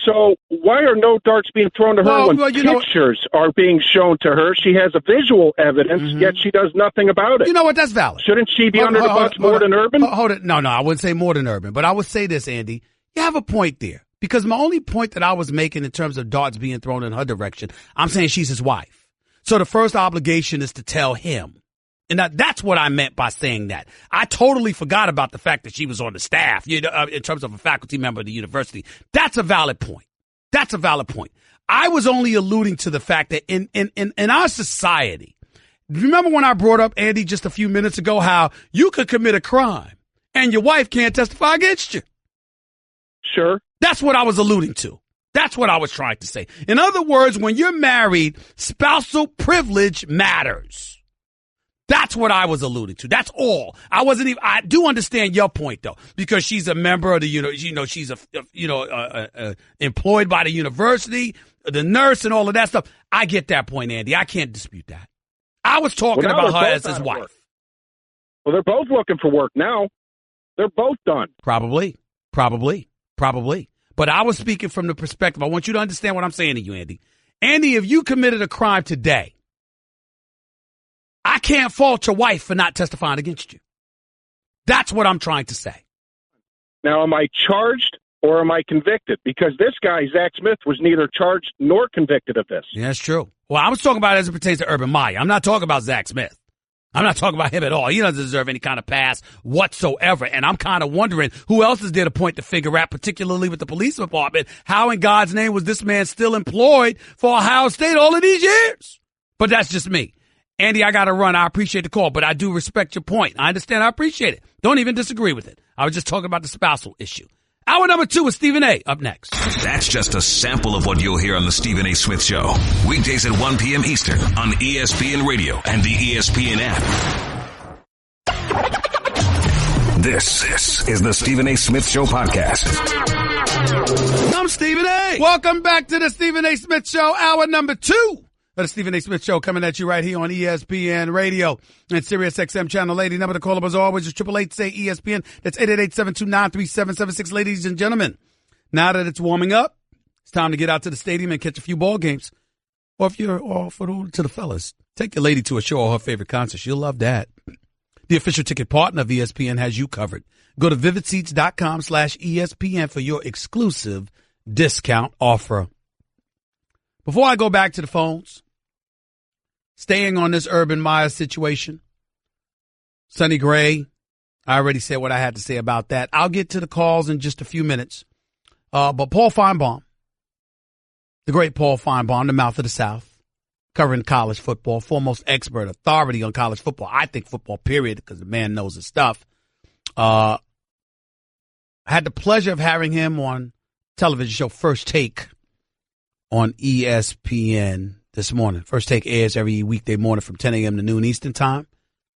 So why are no darts being thrown to her when pictures are being shown to her? She has a visual evidence, yet she does nothing about it. You know what? That's valid. Shouldn't she be under the bus more than Urban? Hold it. No, I wouldn't say more than Urban. But I would say this, Andy. You have a point there. Because my only point that I was making in terms of darts being thrown in her direction, I'm saying she's his wife. So the first obligation is to tell him. And that's what I meant by saying that. I totally forgot about the fact that she was on the staff, in terms of a faculty member of the university. That's a valid point. I was only alluding to the fact that in our society, remember when I brought up, Andy, just a few minutes ago, how you could commit a crime and your wife can't testify against you? Sure. That's what I was alluding to. That's what I was trying to say. In other words, when you're married, spousal privilege matters. That's what I was alluding to. That's all. I do understand your point though, because she's a member of the, she's employed by the university, the nurse and all of that stuff. I get that point, Andy. I can't dispute that. I was talking about her as his wife. Well, they're both looking for work now. They're both done. Probably. But I was speaking from the perspective. I want you to understand what I'm saying to you, Andy. Andy, if you committed a crime today, I can't fault your wife for not testifying against you. That's what I'm trying to say. Now, am I charged or am I convicted? Because this guy, A.Smith, was neither charged nor convicted of this. Yeah, that's true. Well, I was talking about it as it pertains to Urban Meyer. I'm not talking about A.Smith. I'm not talking about him at all. He doesn't deserve any kind of pass whatsoever. And I'm kind of wondering who else is there to point the finger at, particularly with the police department. How in God's name was this man still employed for Ohio State all of these years? But that's just me. Andy, I got to run. I appreciate the call, but I do respect your point. I understand. I appreciate it. Don't even disagree with it. I was just talking about the spousal issue. Hour number 2 with Stephen A. up next. That's just a sample of what you'll hear on the Stephen A. Smith Show. Weekdays at 1 p.m. Eastern on ESPN Radio and the ESPN app. This is the Stephen A. Smith Show podcast. I'm Stephen A. Welcome back to the Stephen A. Smith Show, hour number 2. The Stephen A. Smith Show coming at you right here on ESPN Radio and Sirius XM Channel 80. Number to call up as always is 888-SAY-ESPN. That's 888-729-3776. Ladies and gentlemen, now that it's warming up, it's time to get out to the stadium and catch a few ball games. Or if you're to the fellas, take your lady to a show or her favorite concert. She'll love that. The official ticket partner of ESPN has you covered. Go to vividseats.com/ESPN for your exclusive discount offer. Before I go back to the phones, staying on this Urban Meyer situation, Sonny Gray, I already said what I had to say about that. I'll get to the calls in just a few minutes. But Paul Finebaum, the great Paul Finebaum, the mouth of the South, covering college football, foremost expert, authority on college football. I think football, period, because the man knows his stuff. Had the pleasure of having him on television show First Take on ESPN this morning. First Take airs every weekday morning from 10 a.m. to noon Eastern Time,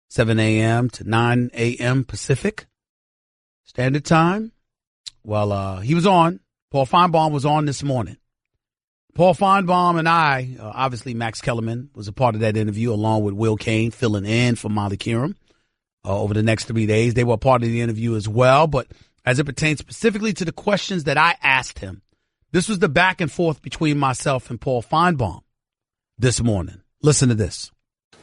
7 a.m. to 9 a.m. Pacific Standard Time. Well, he was on. Paul Finebaum was on this morning. Paul Finebaum and I, obviously Max Kellerman was a part of that interview along with Will Kane filling in for Molly Kieram over the next 3 days. They were a part of the interview as well. But as it pertains specifically to the questions that I asked him, this was the back and forth between myself and Paul Finebaum this morning. Listen to this.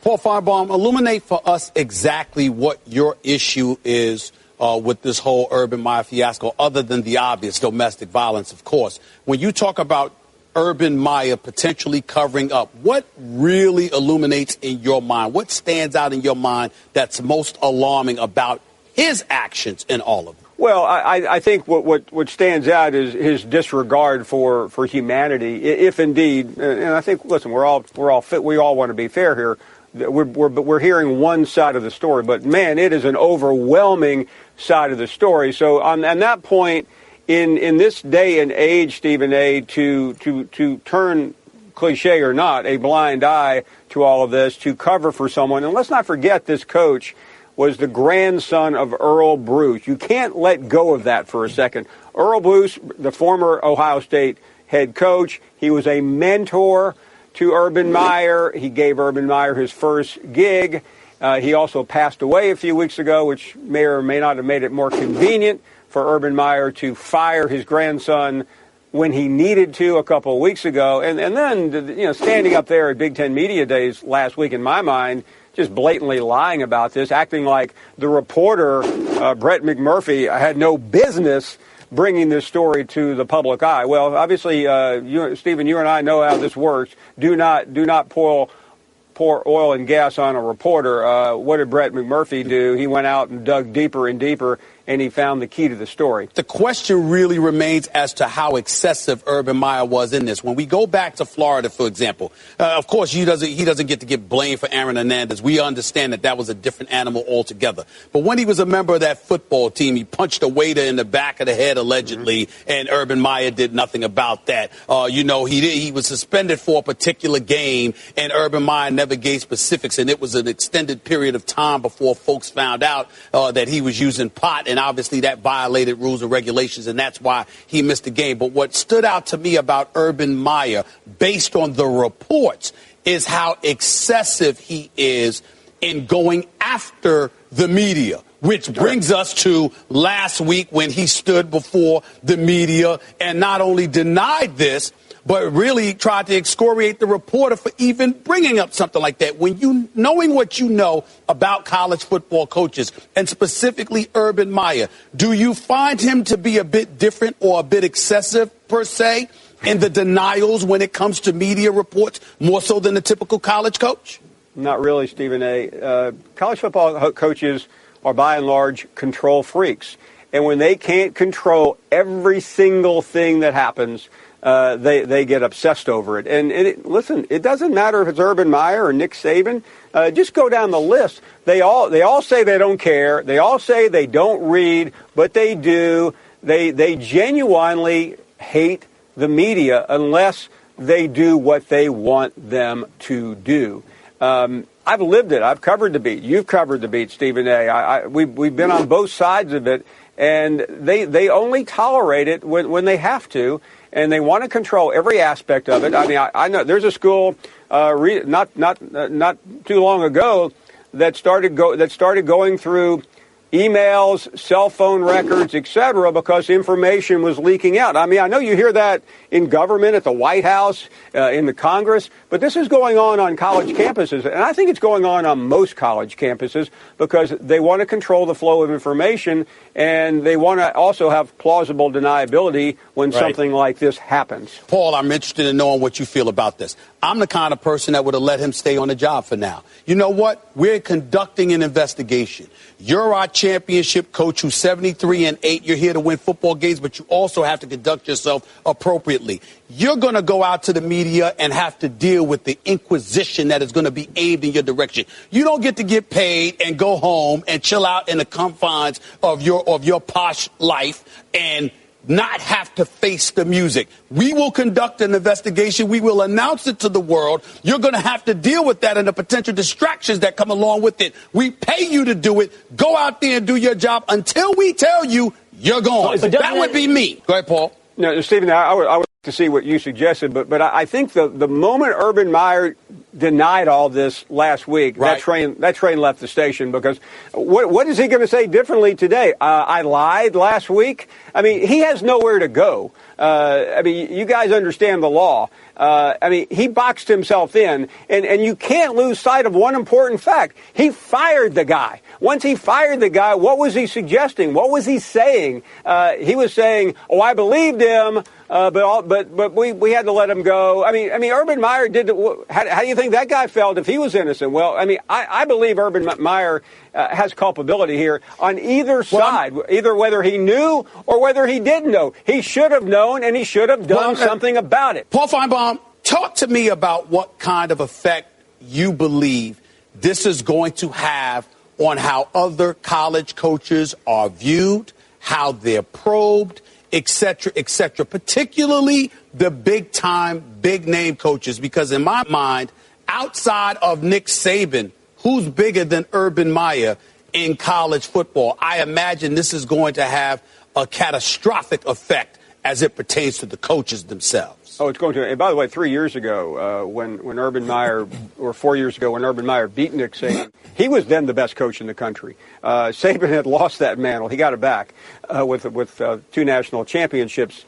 Paul Finebaum, illuminate for us exactly what your issue is with this whole Urban Meyer fiasco, other than the obvious domestic violence, of course. When you talk about Urban Meyer potentially covering up, what really illuminates in your mind? What stands out in your mind that's most alarming about his actions in all of it? Well, I think what stands out is his disregard for humanity, if indeed, and I think, listen, we're all fit. We all want to be fair here. We're hearing one side of the story, but man, it is an overwhelming side of the story. So on that point, in this day and age, Stephen A., to turn, cliche or not, a blind eye to all of this, to cover for someone, and let's not forget this coach was the grandson of Earl Bruce. You can't let go of that for a second. Earl Bruce, the former Ohio State head coach, he was a mentor to Urban Meyer. He gave Urban Meyer his first gig. He also passed away a few weeks ago, which may or may not have made it more convenient for Urban Meyer to fire his grandson when he needed to a couple of weeks ago. And then, standing up there at Big Ten Media Days last week, in my mind, just blatantly lying about this, acting like the reporter, Brett McMurphy, had no business bringing this story to the public eye. Well, obviously, Stephen, you and I know how this works. Do not pour oil and gas on a reporter. What did Brett McMurphy do? He went out and dug deeper and deeper, and he found the key to the story. The question really remains as to how excessive Urban Meyer was in this. When we go back to Florida, for example, of course, he doesn't get to get blamed for Aaron Hernandez. We understand that was a different animal altogether. But when he was a member of that football team, he punched a waiter in the back of the head, allegedly, and Urban Meyer did nothing about that. He was suspended for a particular game, and Urban Meyer never gave specifics, and it was an extended period of time before folks found out that he was using pot, and obviously that violated rules and regulations, and that's why he missed the game. But what stood out to me about Urban Meyer, based on the reports, is how excessive he is in going after the media, which brings us to last week when he stood before the media and not only denied this, but really tried to excoriate the reporter for even bringing up something like that. When knowing what you know about college football coaches, and specifically Urban Meyer, do you find him to be a bit different or a bit excessive, per se, in the denials when it comes to media reports, more so than the typical college coach? Not really, Stephen A. College football coaches are, by and large, control freaks. And when they can't control every single thing that happens, they get obsessed over it. And listen, it doesn't matter if it's Urban Meyer or Nick Saban. Just go down the list. They all say they don't care. They all say they don't read, but they do. They genuinely hate the media unless they do what they want them to do. I've lived it. I've covered the beat. You've covered the beat, Stephen A. We've been on both sides of it, and they only tolerate it when they have to. And they want to control every aspect of it. I mean, I know there's a school not too long ago that started going through emails, cell phone records, etc., because information was leaking out. I mean, I know you hear that in government, at the White House, in the Congress, but this is going on college campuses, and I think it's going on most college campuses because they want to control the flow of information, and they want to also have plausible deniability when something like this happens. Paul, I'm interested in knowing what you feel about this. I'm the kind of person that would have let him stay on the job for now. You know what? We're conducting an investigation. You're our championship coach who's 73-8. You're here to win football games, but you also have to conduct yourself appropriately. You're going to go out to the media and have to deal with the inquisition that is going to be aimed in your direction. You don't get to get paid and go home and chill out in the confines of your posh life and not have to face the music. We will conduct an investigation. We will announce it to the world. You're going to have to deal with that and the potential distractions that come along with it. We pay you to do it. Go out there and do your job until we tell you you're gone. That would be me. Go ahead, Paul. No, Stephen, I would like to see what you suggested, but I think the moment Urban Meyer denied all this last week, that train left the station, because what is he going to say differently today? I lied last week. I mean, he has nowhere to go. I mean, you guys understand the law. I mean, he boxed himself in, and you can't lose sight of one important fact. He fired the guy. Once he fired the guy, what was he suggesting? What was he saying? He was saying, oh, I believed him. But we had to let him go. I mean, Urban Meyer did. How do you think that guy felt if he was innocent? Well, I mean, I believe Urban Meyer has culpability here on either side, either whether he knew or whether he didn't know. He should have known, and he should have done something about it. Paul Finebaum, talk to me about what kind of effect you believe this is going to have on how other college coaches are viewed, how they're probed, et cetera, particularly the big-time, big-name coaches, because in my mind, outside of Nick Saban, who's bigger than Urban Meyer in college football? I imagine this is going to have a catastrophic effect as it pertains to the coaches themselves. Oh, it's going to. And by the way, 3 years ago, when Urban Meyer, or 4 years ago, when Urban Meyer beat Nick Saban, he was then the best coach in the country. Saban had lost that mantle. He got it back with 2 national championships.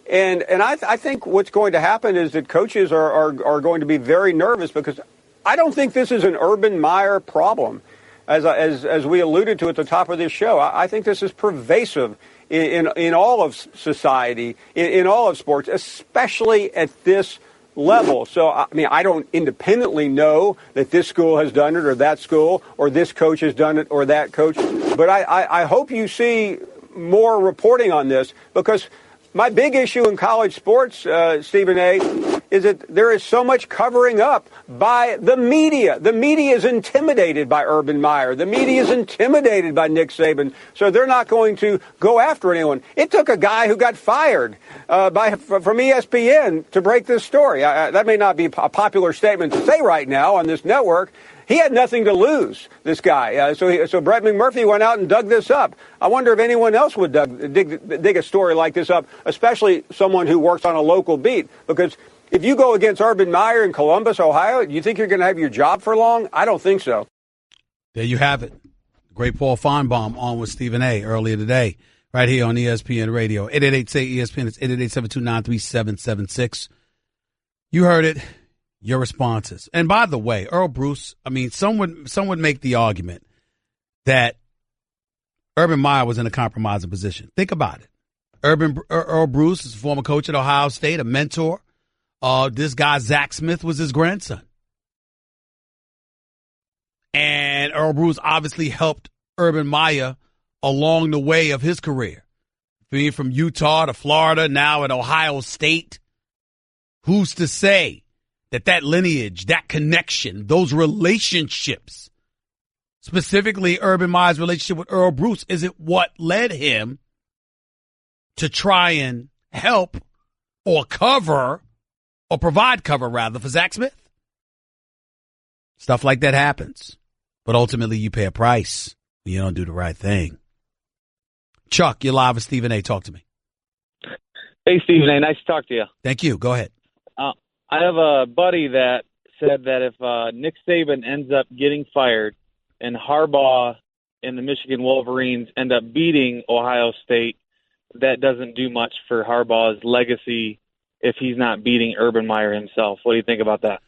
And I think what's going to happen is that coaches are going to be very nervous, because I don't think this is an Urban Meyer problem. As we alluded to at the top of this show, I think this is pervasive in all of society, in all of sports, especially at this level. So, I mean, I don't independently know that this school has done it or that school, or this coach has done it or that coach. But I hope you see more reporting on this, because my big issue in college sports, Stephen A., is that there is so much covering up by the media. The media is intimidated by Urban Meyer. The media is intimidated by Nick Saban. So they're not going to go after anyone. It took a guy who got fired from ESPN to break this story. That may not be a popular statement to say right now on this network. He had nothing to lose, this guy. So Brett McMurphy went out and dug this up. I wonder if anyone else would dig a story like this up, especially someone who works on a local beat. Because if you go against Urban Meyer in Columbus, Ohio, do you think you're going to have your job for long? I don't think so. There you have it. Great Paul Finebaum on with Stephen A. earlier today, right here on ESPN Radio. 888-SAY-ESPN. It's 888-729-3776. You heard it. Your responses. And by the way, Earl Bruce, I mean, some would make the argument that Urban Meyer was in a compromising position. Think about it. Earl Bruce is a former coach at Ohio State, a mentor. This guy, A.S.Smith, was his grandson. And Earl Bruce obviously helped Urban Meyer along the way of his career. Being from Utah to Florida, now at Ohio State. Who's to say that lineage, that connection, those relationships, specifically Urban Meyer's relationship with Earl Bruce, is it what led him to try and help or cover, or provide cover, rather, for A.S.Smith? Stuff like that happens. But ultimately, you pay a price when you don't do the right thing. Chuck, you're live with Stephen A. Talk to me. Hey, Stephen A. Nice to talk to you. Thank you. Go ahead. I have a buddy that said that if Nick Saban ends up getting fired and Harbaugh and the Michigan Wolverines end up beating Ohio State, that doesn't do much for Harbaugh's legacy if he's not beating Urban Meyer himself. What do you think about that?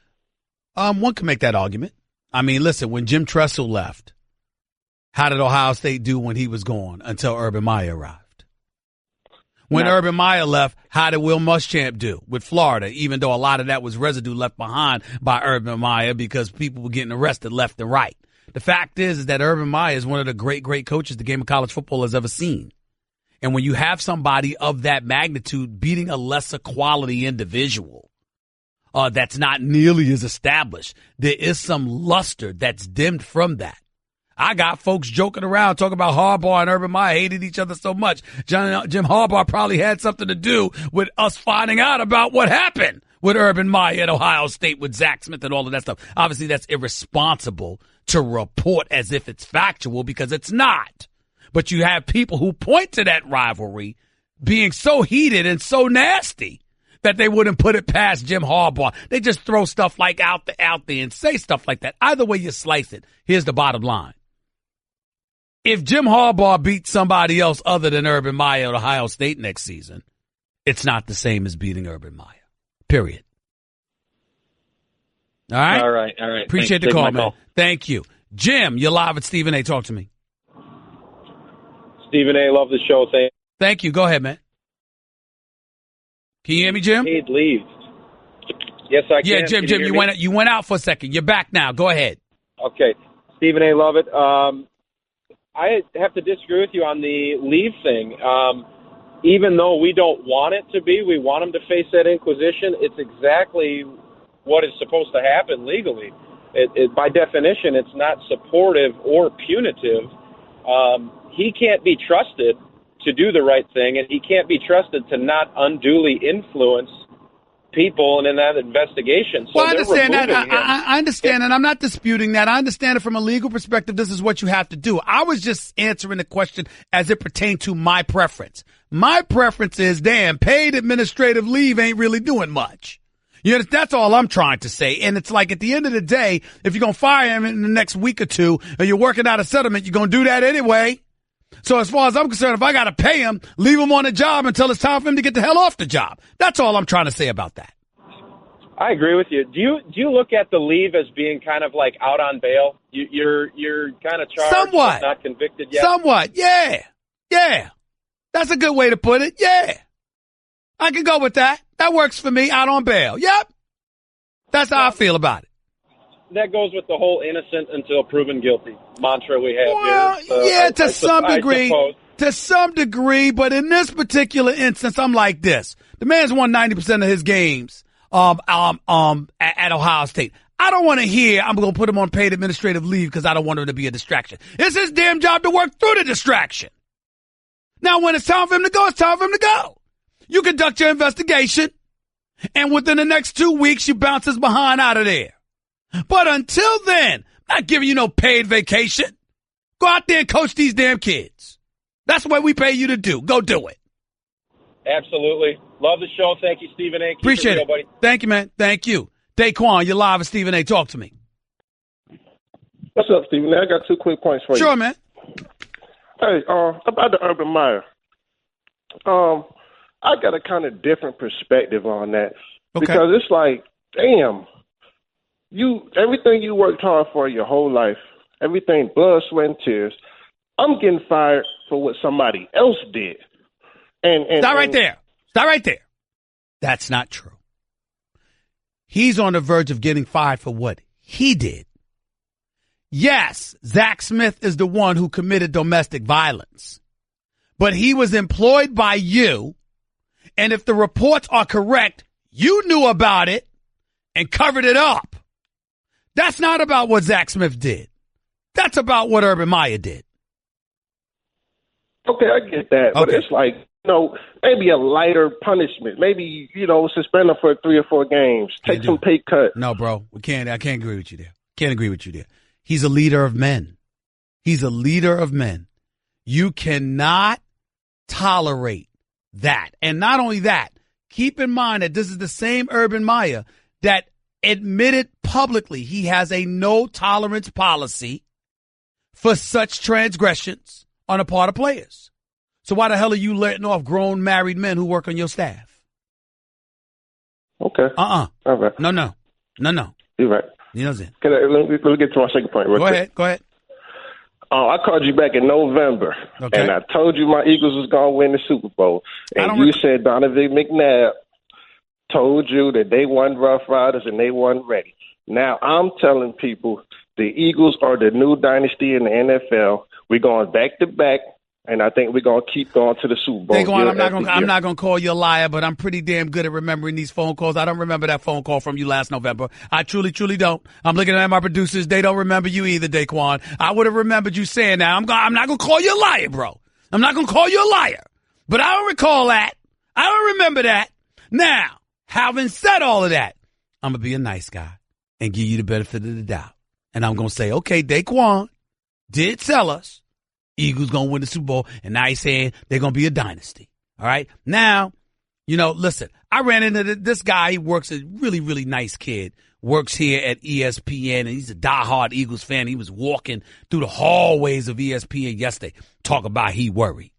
One can make that argument. I mean, listen, when Jim Tressel left, how did Ohio State do when he was gone until Urban Meyer arrived? When Urban Meyer left, how did Will Muschamp do with Florida, even though a lot of that was residue left behind by Urban Meyer because people were getting arrested left and right? The fact is that Urban Meyer is one of the great, great coaches the game of college football has ever seen. And when you have somebody of that magnitude beating a lesser quality individual that's not nearly as established, there is some luster that's dimmed from that. I got folks joking around talking about Harbaugh and Urban Meyer hated each other so much. Jim Harbaugh probably had something to do with us finding out about what happened with Urban Meyer at Ohio State with A.S.Smith and all of that stuff. Obviously, that's irresponsible to report as if it's factual, because it's not. But you have people who point to that rivalry being so heated and so nasty that they wouldn't put it past Jim Harbaugh. They just throw stuff like out there and say stuff like that. Either way you slice it, here's the bottom line. If Jim Harbaugh beats somebody else other than Urban Meyer at Ohio State next season, it's not the same as beating Urban Meyer. Period. All right? All right. Appreciate the call, man. Thank you. Jim, you're live at Stephen A. Talk to me. Stephen A., love the show. Thank you. Go ahead, man. Can you hear me, Jim? Paid leave. Yes, I can. Yeah, Jim, you went out for a second. You're back now. Go ahead. Okay. Stephen A. Lovett. I have to disagree with you on the leave thing. Even though we don't want it to be, we want them to face that inquisition, it's exactly what is supposed to happen legally. By definition, it's not supportive or punitive. He can't be trusted to do the right thing, and he can't be trusted to not unduly influence people and in that investigation. So well, I understand that. I understand, and I'm not disputing that. I understand it from a legal perspective. This is what you have to do. I was just answering the question as it pertained to my preference. My preference is, damn, paid administrative leave ain't really doing much. You know, that's all I'm trying to say. And it's like at the end of the day, if you're going to fire him in the next week or two and you're working out a settlement, you're going to do that anyway. So as far as I'm concerned, if I got to pay him, leave him on the job until it's time for him to get the hell off the job. That's all I'm trying to say about that. I agree with you. Do you look at the leave as being kind of like out on bail? You're kind of charged, somewhat, but not convicted yet? Somewhat, yeah. Yeah. That's a good way to put it. Yeah. I can go with that. That works for me, out on bail. Yep. That's how I feel about it. That goes with the whole innocent until proven guilty mantra we have here. So yeah, to some degree. To some degree, but in this particular instance, I'm like this. The man's won 90% of his games at Ohio State. I don't want to hear I'm going to put him on paid administrative leave because I don't want him to be a distraction. It's his damn job to work through the distraction. Now, when it's time for him to go, it's time for him to go. You conduct your investigation, and within the next 2 weeks, you bounce his behind out of there. But until then, I'm not giving you no paid vacation. Go out there and coach these damn kids. That's what we pay you to do. Go do it. Absolutely. Love the show. Thank you, Stephen A. Keep Appreciate it, real, it. Thank you, man. Thank you. Daquan, you're live with Stephen A. Talk to me. What's up, Stephen A.? I got 2 quick points for you. Sure, man. Hey, about the Urban Meyer. I got a kind of different perspective on that. Okay. Because it's like, damn, everything you worked hard for your whole life, everything, blood, sweat, and tears, I'm getting fired for what somebody else did. Stop right there. Stop right there. That's not true. He's on the verge of getting fired for what he did. Yes, A.S.Smith is the one who committed domestic violence, but he was employed by you, and if the reports are correct, you knew about it and covered it up. That's not about what A.S.Smith did. That's about what Urban Meyer did. Okay, I get that, but it's like, maybe a lighter punishment. Maybe, suspend him for 3 or 4 games. Take some pay cut. No, bro. I can't agree with you there. Can't agree with you there. He's a leader of men. He's a leader of men. You cannot tolerate that. And not only that, keep in mind that this is the same Urban Meyer that admitted publicly he has a no tolerance policy for such transgressions on the part of players. So why the hell are you letting off grown married men who work on your staff? Okay. All right. No. You're right. You know what I'm saying? Let me get to my second point real quick. Go ahead. I called you back in November, and I told you my Eagles was going to win the Super Bowl. And you said Donovan McNabb told you that they won Rough Riders and they won ready. Now I'm telling people the Eagles are the new dynasty in the NFL. We're going back to back. And I think we're going to keep going to the Super Bowl. I'm not going to call you a liar, but I'm pretty damn good at remembering these phone calls. I don't remember that phone call from you last November. I truly, truly don't. I'm looking at my producers. They don't remember you either, Daquan. I would have remembered you saying that. I'm not going to call you a liar, bro. I'm not going to call you a liar. But I don't recall that. I don't remember that. Now, having said all of that, I'm going to be a nice guy and give you the benefit of the doubt. And I'm going to say, okay, Daquan did tell us Eagles going to win the Super Bowl, and now he's saying they're going to be a dynasty. All right? Now, listen, I ran into this guy. He works, a really, really nice kid, works here at ESPN, and he's a diehard Eagles fan. He was walking through the hallways of ESPN yesterday, talking about he worried.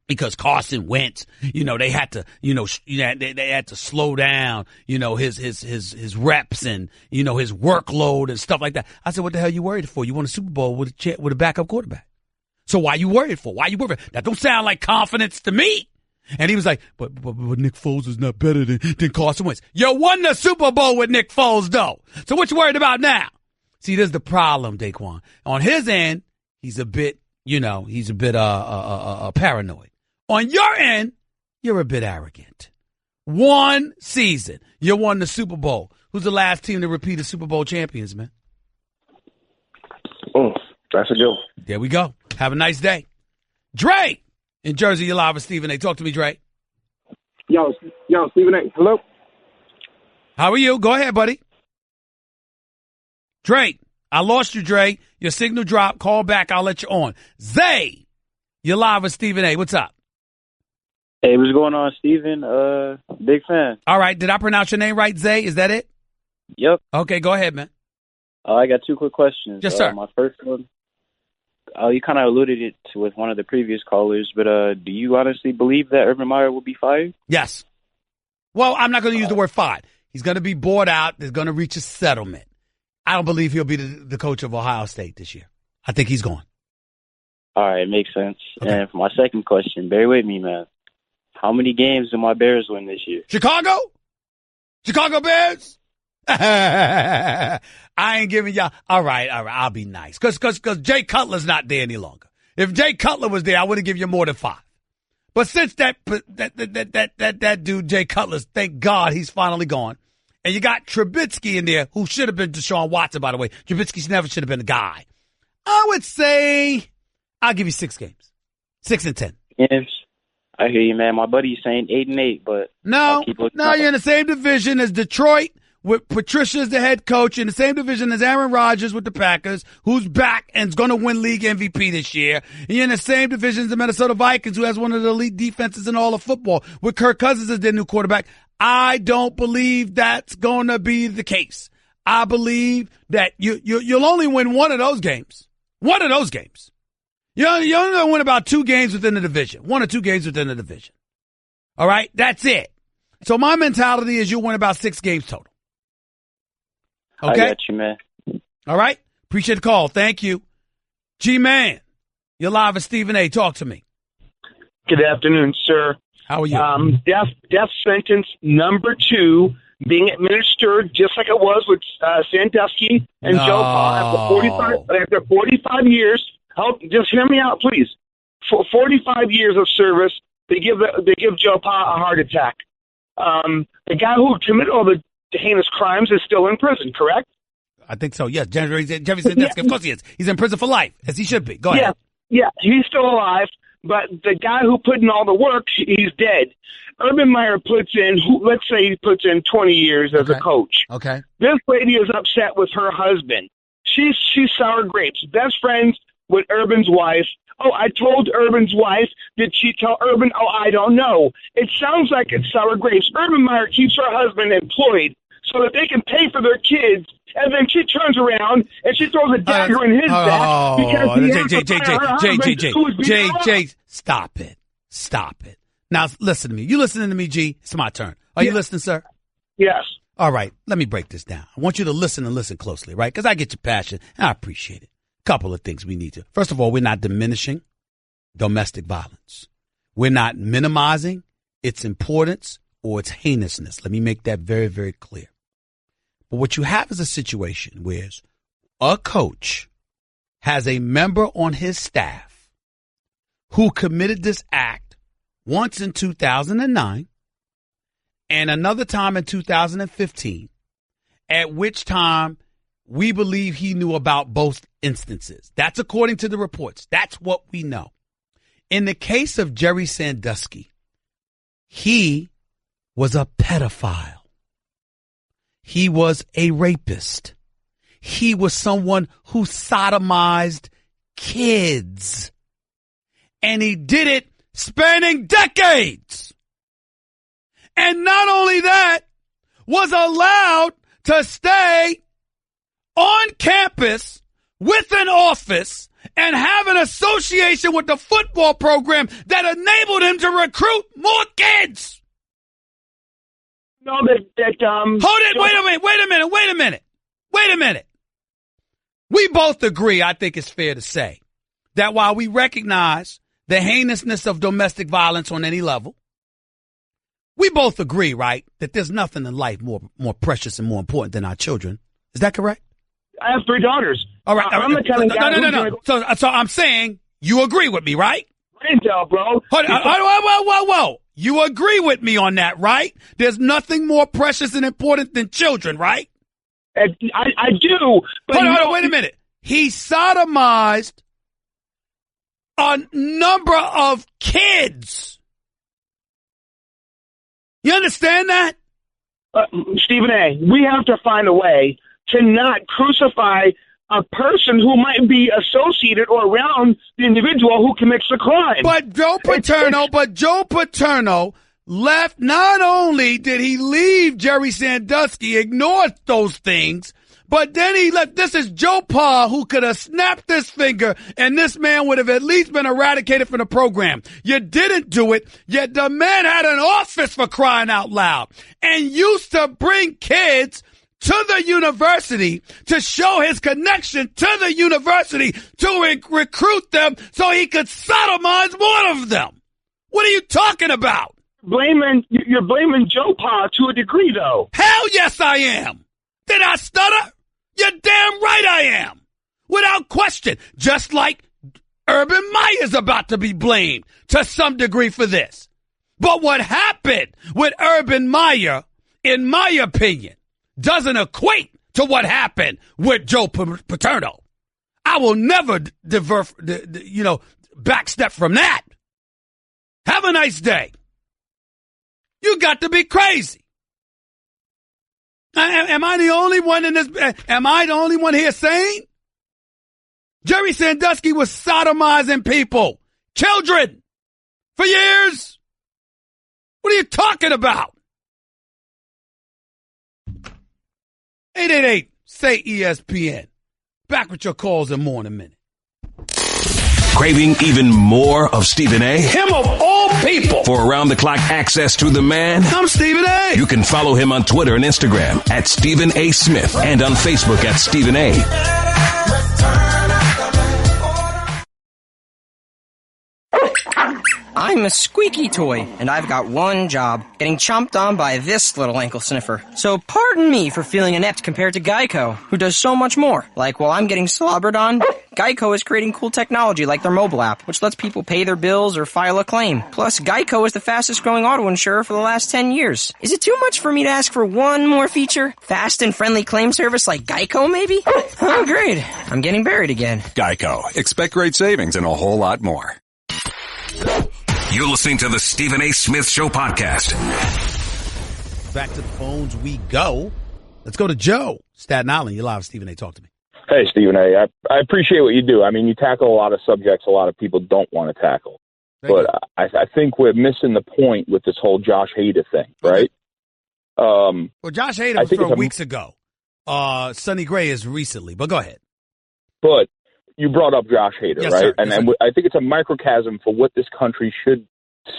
Because Carson Wentz, they had to, they had to slow down, his reps and, his workload and stuff like that. I said, what the hell are you worried for? You won a Super Bowl with a backup quarterback. So why you worried for? That don't sound like confidence to me. And he was like, but Nick Foles is not better than Carson Wentz. You won the Super Bowl with Nick Foles, though. So what you worried about now? See, there's the problem, Daquan. On his end, he's a bit paranoid. On your end, you're a bit arrogant. One season, you won the Super Bowl. Who's the last team to repeat as Super Bowl champions, man? That's a good one. There we go. Have a nice day. Dre in Jersey, you're live with Stephen A. Talk to me, Dre. Yo, Stephen A. Hello. How are you? Go ahead, buddy. Dre, I lost you, Dre. Your signal dropped. Call back. I'll let you on. Zay, you're live with Stephen A. What's up? Hey, what's going on, Stephen? Big fan. All right. Did I pronounce your name right, Zay? Is that it? Yep. Okay, go ahead, man. I got two quick questions. Yes, sir. My first one, you kind of alluded it to with one of the previous callers, but do you honestly believe that Urban Meyer will be fired? Yes. Well, I'm not going to use the word fired. He's going to be bought out. They're going to reach a settlement. I don't believe he'll be the coach of Ohio State this year. I think he's gone. All right, makes sense. Okay. And for my second question, bear with me, man. How many games do my Bears win this year? Chicago Bears? I ain't giving y'all. All right. I'll be nice. Because Jay Cutler's not there any longer. If Jay Cutler was there, I would have given you more than 5. But since that dude, Jay Cutler, thank God he's finally gone. And you got Trubisky in there, who should have been Deshaun Watson, by the way. Trubisky never should have been the guy. I would say I'll give you 6 games. 6-10. Yes. I hear you, man. My buddy's saying 8-8, but no, you're in the same division as Detroit, with Patricia as the head coach, in the same division as Aaron Rodgers with the Packers, who's back and is going to win league MVP this year. And you're in the same division as the Minnesota Vikings, who has one of the elite defenses in all of football, with Kirk Cousins as their new quarterback. I don't believe that's going to be the case. I believe that you'll only win one of those games. One of those games. You're only going to win about 2 games within the division. 1 or 2 games within the division. All right? That's it. So my mentality is you'll win about 6 games total. Okay? I got you, man. All right? Appreciate the call. Thank you. G-Man, you're live at Stephen A. Talk to me. Good afternoon, sir. How are you? Death sentence number 2 being administered just like it was with Sandusky and Joe Paul after 45 years. Just hear me out, please. For 45 years of service, they give Joe Pa a heart attack. The guy who committed all the heinous crimes is still in prison, correct? I think so. Yes, Jeffrey Sandusky. Of course he is. He's in prison for life, as he should be. Go ahead. Yeah, he's still alive. But the guy who put in all the work, he's dead. Urban Meyer let's say he puts in 20 years as a coach. Okay. This lady is upset with her husband. She's sour grapes. Best friends with Urban's wife. Oh, I told Urban's wife. Did she tell Urban? Oh, I don't know. It sounds like it's sour grapes. Urban Meyer keeps her husband employed so that they can pay for their kids. And then she turns around and she throws a dagger in his back because Jay, stop it. Stop it. Now, listen to me. You listening to me, G? It's my turn. Are you listening, sir? Yes. All right. Let me break this down. I want you to listen and listen closely, right? Because I get your passion, and I appreciate it. Couple of things we need to. First of all, we're not diminishing domestic violence. We're not minimizing its importance or its heinousness. Let me make that very, very clear. But what you have is a situation where a coach has a member on his staff who committed this act once in 2009 and another time in 2015, at which time we believe he knew about both instances. That's according to the reports. That's what we know. In the case of Jerry Sandusky, he was a pedophile. He was a rapist. He was someone who sodomized kids. And he did it spanning decades. And not only that, was allowed to stay on campus with an office and have an association with the football program that enabled him to recruit more kids. No, hold it. Wait a minute. We both agree, I think it's fair to say, that while we recognize the heinousness of domestic violence on any level, We both agree, right, that there's nothing in life more precious and more important than our children. Is that correct? I have 3 daughters. All right. I'm the kind of guy No. So I'm saying you agree with me, right? Intel, bro. Whoa. You agree with me on that, right? There's nothing more precious and important than children, right? I do. But Hold on, wait a minute. He sodomized a number of kids. You understand that? Stephen A., we have to find a way to not crucify a person who might be associated or around the individual who commits the crime. But Joe Paterno left. Not only did he leave Jerry Sandusky, ignored those things, but then he left. This is Joe Pa, who could have snapped his finger, and this man would have at least been eradicated from the program. You didn't do it, yet the man had an office, for crying out loud, and used to bring kids to the university to show his connection to the university to recruit them so he could sodomize more of them. What are you talking about? You're blaming Joe Pa to a degree, though. Hell yes, I am. Did I stutter? You're damn right I am. Without question. Just like Urban Meyer's about to be blamed to some degree for this. But what happened with Urban Meyer, in my opinion, doesn't equate to what happened with Joe Paterno. I will never backstep from that. Have a nice day. You got to be crazy. Am I the only one in this? Am I the only one here sane? Jerry Sandusky was sodomizing people, children, for years. What are you talking about? 888-SAY-ESPN. Back with your calls in more in a minute. Craving even more of Stephen A? Him of all people. For around-the-clock access to the man? I'm Stephen A. You can follow him on Twitter and Instagram at Stephen A. Smith and on Facebook at Stephen A. I'm a squeaky toy, and I've got one job, getting chomped on by this little ankle sniffer. So pardon me for feeling inept compared to Geico, who does so much more. Like while I'm getting slobbered on, Geico is creating cool technology like their mobile app, which lets people pay their bills or file a claim. Plus, Geico is the fastest growing auto insurer for the last 10 years. Is it too much for me to ask for one more feature? Fast and friendly claim service like Geico, maybe? Oh, great. I'm getting buried again. Geico. Expect great savings and a whole lot more. You're listening to the Stephen A. Smith Show podcast. Back to the phones we go. Let's go to Joe, Staten Island. You're live, Stephen A. Talk to me. Hey, Stephen A. I appreciate what you do. I mean, you tackle a lot of subjects a lot of people don't want to tackle. But I think we're missing the point with this whole Josh Hader thing, right? Well, Josh Hader was from weeks ago. Sonny Gray is recently, but go ahead. But you brought up Josh Hader, yes, right? Sir. And I think it's a microcosm for what this country should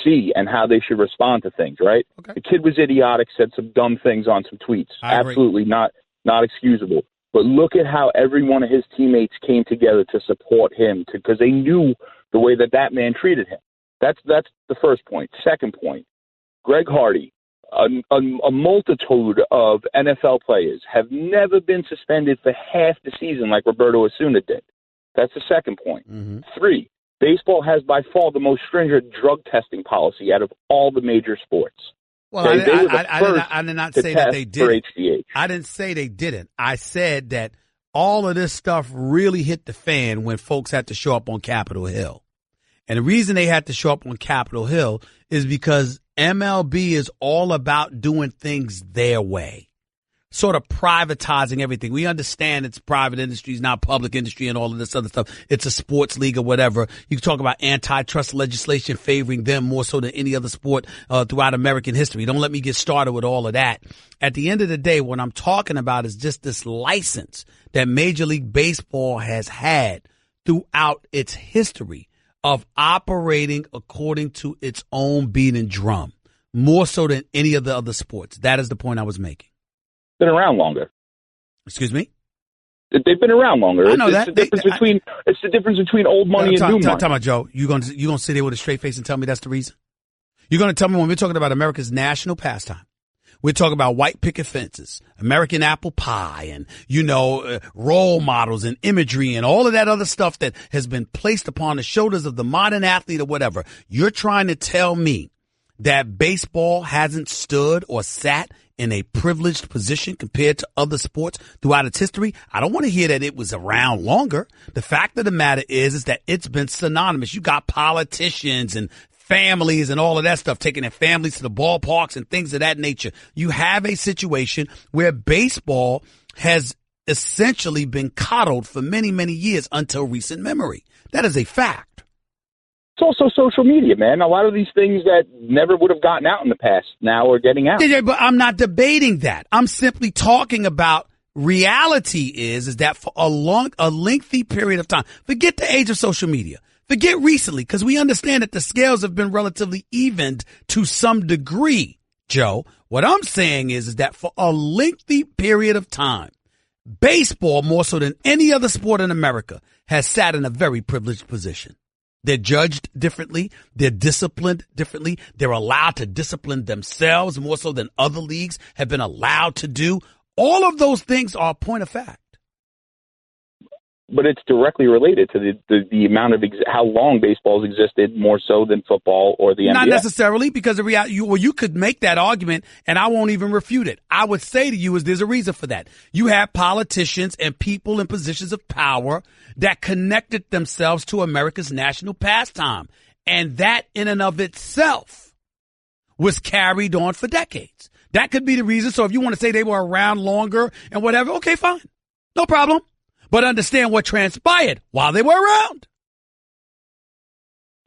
see and how they should respond to things, right? Okay. The kid was idiotic, said some dumb things on some tweets. Absolutely not excusable. But look at how every one of his teammates came together to support him because they knew the way that man treated him. That's the first point. Second point, Greg Hardy, a multitude of NFL players have never been suspended for half the season like Roberto Osuna did. That's the second point. Mm-hmm. 3, baseball has by far the most stringent drug testing policy out of all the major sports. Well, I did not say that they did. I didn't say they didn't. I said that all of this stuff really hit the fan when folks had to show up on Capitol Hill. And the reason they had to show up on Capitol Hill is because MLB is all about doing things their way. Sort of privatizing everything. We understand it's private industry, it's not public industry and all of this other stuff. It's a sports league or whatever. You can talk about antitrust legislation favoring them more so than any other sport throughout American history. Don't let me get started with all of that. At the end of the day, what I'm talking about is just this license that Major League Baseball has had throughout its history of operating according to its own beat and drum, more so than any of the other sports. That is the point I was making. Been around longer. Excuse me? They've been around longer. I know that. It's the difference between old money and new money. Talk about, Joe. You gonna sit here with a straight face and tell me that's the reason? You're going to tell me when we're talking about America's national pastime, we're talking about white picket fences, American apple pie, and, role models and imagery and all of that other stuff that has been placed upon the shoulders of the modern athlete or whatever. You're trying to tell me that baseball hasn't stood or sat in a privileged position compared to other sports throughout its history? I don't want to hear that it was around longer. The fact of the matter is that it's been synonymous. You got politicians and families and all of that stuff, taking their families to the ballparks and things of that nature. You have a situation where baseball has essentially been coddled for many, many years until recent memory. That is a fact. It's also social media, man. A lot of these things that never would have gotten out in the past now are getting out. Yeah, but I'm not debating that. I'm simply talking about reality is that for a lengthy period of time, forget the age of social media. Forget recently, because we understand that the scales have been relatively evened to some degree, Joe. What I'm saying is that for a lengthy period of time, baseball, more so than any other sport in America, has sat in a very privileged position. They're judged differently. They're disciplined differently. They're allowed to discipline themselves more so than other leagues have been allowed to do. All of those things are a point of fact. But it's directly related to the amount of how long baseball's existed more so than football or the NBA. Not necessarily, because the reality, you could make that argument, and I won't even refute it. I would say to you is there's a reason for that. You have politicians and people in positions of power that connected themselves to America's national pastime, and that in and of itself was carried on for decades. That could be the reason. So if you want to say they were around longer and whatever, okay, fine. No problem. But understand what transpired while they were around.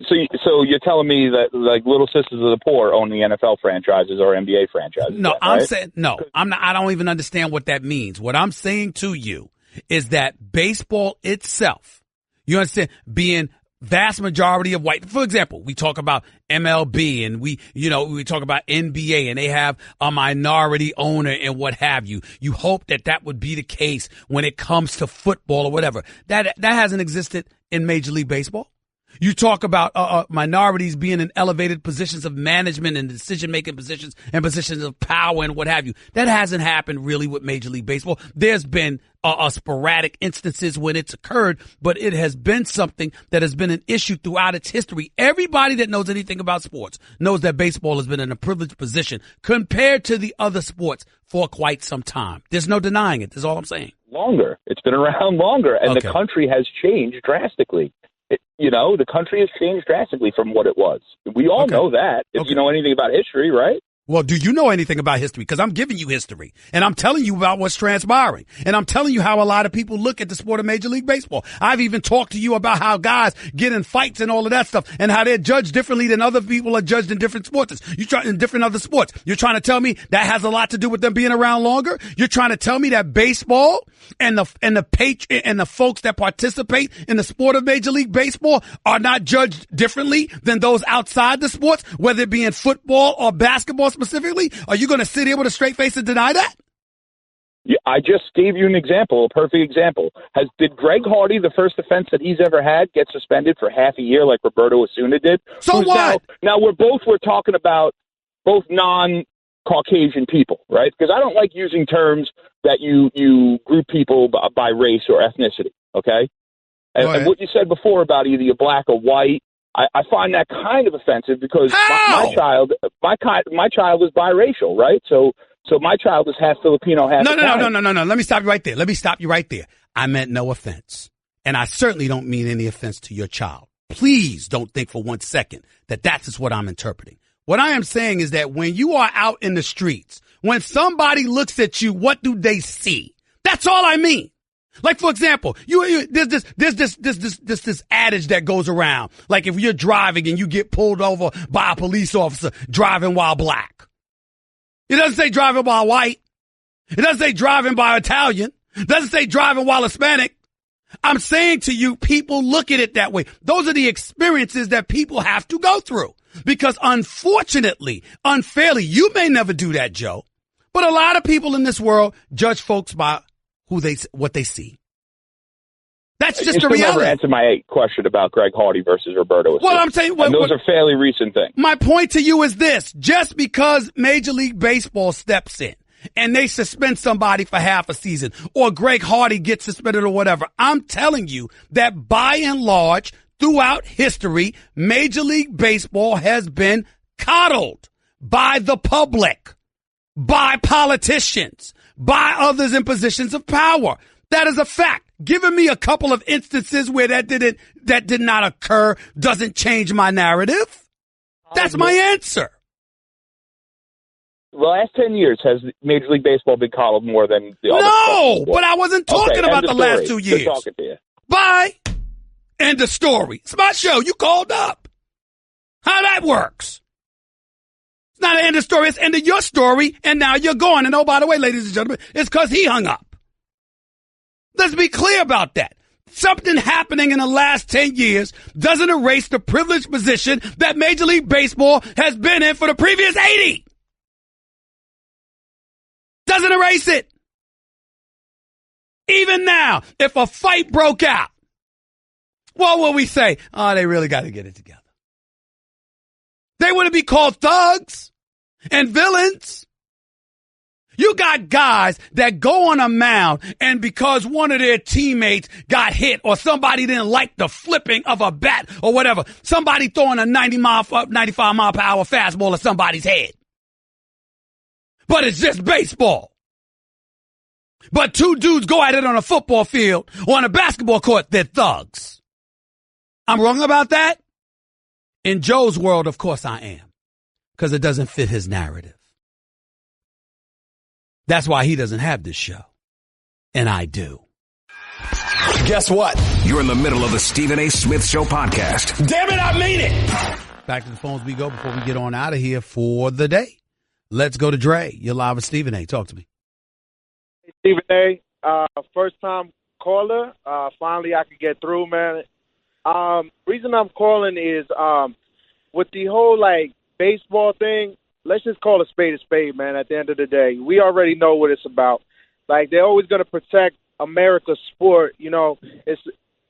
So you're telling me that like Little Sisters of the Poor own the NFL franchises or NBA franchises? No, right? I'm saying no. I'm not. I don't even understand what that means. What I'm saying to you is that baseball itself, you understand, being vast majority of white. For example, we talk about MLB and we talk about NBA and they have a minority owner and what have you. You hope that would be the case when it comes to football or whatever. That hasn't existed in Major League Baseball. You talk about minorities being in elevated positions of management and decision-making positions and positions of power and what have you. That hasn't happened really with Major League Baseball. There's been sporadic instances when it's occurred, but it has been something that has been an issue throughout its history. Everybody that knows anything about sports knows that baseball has been in a privileged position compared to the other sports for quite some time. There's no denying it. That's all I'm saying. Longer. It's been around longer, and okay. The country has changed drastically. The country has changed drastically from what it was. We all know that. If you know anything about history, right? Well, do you know anything about history? Because I'm giving you history, and I'm telling you about what's transpiring, and I'm telling you how a lot of people look at the sport of Major League Baseball. I've even talked to you about how guys get in fights and all of that stuff, and how they're judged differently than other people are judged in different sports. In different other sports. You're trying to tell me that has a lot to do with them being around longer? You're trying to tell me that baseball and the folks that participate in the sport of Major League Baseball are not judged differently than those outside the sports, whether it be in football or basketball specifically? Are you going to sit here with a straight face and deny that? Yeah, I just gave you an example, a perfect example. Did Greg Hardy, the first offense that he's ever had, get suspended for half a year like Roberto Osuna did? So what? Now we're talking about both non-Caucasian people, right? Because I don't like using terms that you group people by race or ethnicity, okay? And what you said before about either you're black or white, I find that kind of offensive because my child is biracial, right? So my child is half Filipino, half Italian. No. Let me stop you right there. I meant no offense. And I certainly don't mean any offense to your child. Please don't think for 1 second that that's what I'm interpreting. What I am saying is that when you are out in the streets, when somebody looks at you, what do they see? That's all I mean. Like, for example, there's this adage that goes around. Like, if you're driving and you get pulled over by a police officer driving while black. It doesn't say driving while white. It doesn't say driving by Italian. It doesn't say driving while Hispanic. I'm saying to you, people look at it that way. Those are the experiences that people have to go through. Because unfortunately, unfairly, you may never do that, Joe, but a lot of people in this world judge folks by what they see. That's just the reality. You reality. never answered my question about Greg Hardy versus Roberto. Well, I'm saying those are fairly recent things. My point to you is this: just because Major League Baseball steps in and they suspend somebody for half a season, or Greg Hardy gets suspended or whatever, I'm telling you that by and large, throughout history, Major League Baseball has been coddled by the public, by politicians, by others in positions of power. That is a fact. Giving me a couple of instances where that did not occur doesn't change my narrative. That's my answer. The last 10 years, has Major League Baseball been coddled more than the other? No, but I wasn't talking about the last 2 years. Good talking to you. Bye. End of story. It's my show. You called up. How that works. It's not an end of story. It's end of your story, and now you're gone. And oh, by the way, ladies and gentlemen, it's because he hung up. Let's be clear about that. Something happening in the last 10 years doesn't erase the privileged position that Major League Baseball has been in for the previous 80. Doesn't erase it. Even now, if a fight broke out, what will we say? Oh, they really got to get it together. They wouldn't be called thugs and villains. You got guys that go on a mound, and because one of their teammates got hit or somebody didn't like the flipping of a bat or whatever, somebody throwing a 95 mile per hour fastball at somebody's head. But it's just baseball. But two dudes go at it on a football field or on a basketball court, they're thugs. I'm wrong about that? In Joe's world, of course I am, because it doesn't fit his narrative. That's why he doesn't have this show. And I do. Guess what? You're in the middle of the Stephen A. Smith Show podcast. Damn it, I mean it. Back to the phones we go before we get on out of here for the day. Let's go to Dre. You're live with Stephen A. Talk to me. Hey, Stephen A. First time caller. Finally I could get through, man. Reason I'm calling is with the whole baseball thing. Let's just call a spade, man, at the end of the day. We already know what it's about. They're always going to protect America's sport. It's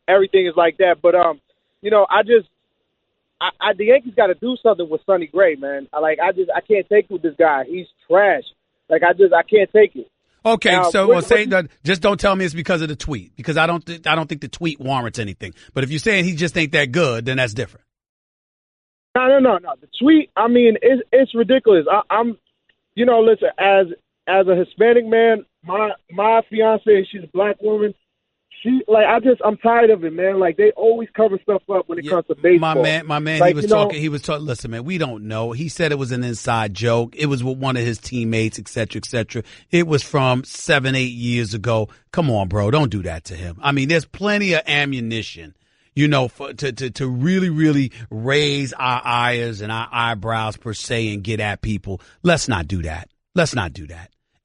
everything is like that. But, the Yankees got to do something with Sonny Gray, man. I can't take it with this guy. He's trash. I can't take it. Okay, just don't tell me it's because of the tweet, because I don't think the tweet warrants anything. But if you're saying he just ain't that good, then that's different. No. The tweet, it's ridiculous. Listen, as a Hispanic man, my fiance, she's a black woman. I'm tired of it, man. They always cover stuff up when it comes to baseball. My man, he was talking. Listen, man, we don't know. He said it was an inside joke. It was with one of his teammates, et cetera, et cetera. It was from 7-8 years ago. Come on, bro. Don't do that to him. There's plenty of ammunition, to really, really raise our eyes and our eyebrows per se and get at people. Let's not do that.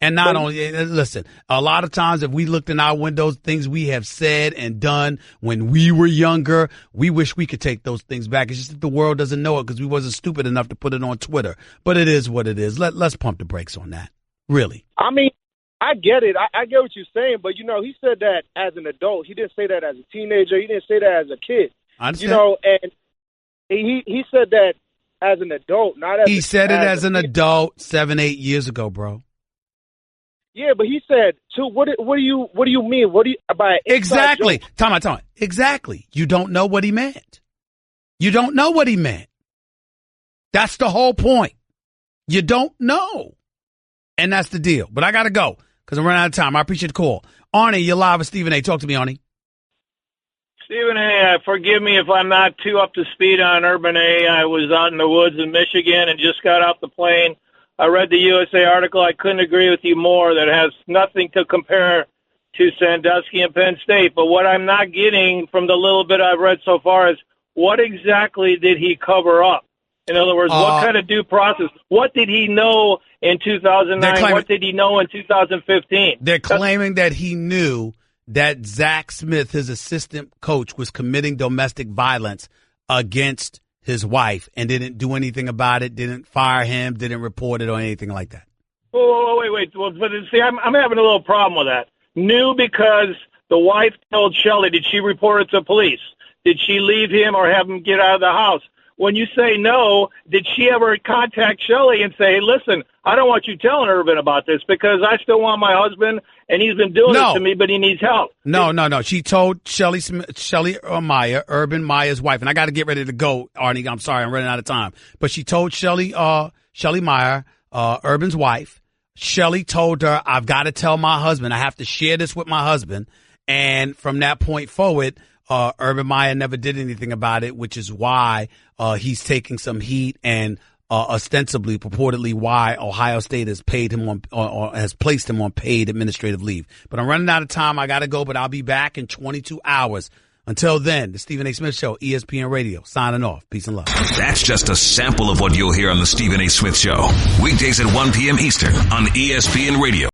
And not only, listen, a lot of times if we looked in our windows, things we have said and done when we were younger, we wish we could take those things back. It's just that the world doesn't know it because we wasn't stupid enough to put it on Twitter. But it is what it is. Let's pump the brakes on that. Really. I get it. I get what you're saying. But, he said that as an adult. He didn't say that as a teenager. He didn't say that as a kid. I understand. And he said that as an adult, not as He said it as an adult 7-8 years ago, bro. Yeah, but he said, too, what do you mean? By exactly? Time out. Exactly. You don't know what he meant. That's the whole point. You don't know. And that's the deal. But I got to go because I'm running out of time. I appreciate the call. Arnie, you're live with Stephen A. Talk to me, Arnie. Stephen A., forgive me if I'm not too up to speed on Urban A. I was out in the woods in Michigan and just got off the plane. I read the USA article. I couldn't agree with you more. That has nothing to compare to Sandusky and Penn State. But what I'm not getting from the little bit I've read so far is what exactly did he cover up? In other words, what kind of due process? What did he know in 2009? What did he know in 2015? They're claiming that he knew that A.S.Smith, his assistant coach, was committing domestic violence against his wife and didn't do anything about it, didn't fire him, didn't report it or anything like that. Oh, wait. Well, but see, I'm having a little problem with that. Knew because The wife told Shelley, did she report it to police? Did she leave him or have him get out of the house? When you say no, did she ever contact Shelley and say, hey, listen, I don't want you telling Urban about this because I still want my husband and he's been doing it to me, but he needs help? No. She told Shelley Meyer, Urban Meyer's wife, and I got to get ready to go, Arnie. I'm sorry, I'm running out of time. But she told Shelley Meyer, Urban's wife. Shelley told her, I've got to tell my husband. I have to share this with my husband. And from that point forward, Urban Meyer never did anything about it, which is why he's taking some heat and ostensibly, purportedly, why Ohio State has paid him on or has placed him on paid administrative leave. But I'm running out of time. I got to go, but I'll be back in 22 hours. Until then, the Stephen A. Smith Show, ESPN Radio, signing off. Peace and love. That's just a sample of what you'll hear on the Stephen A. Smith Show. Weekdays at 1 p.m. Eastern on ESPN Radio.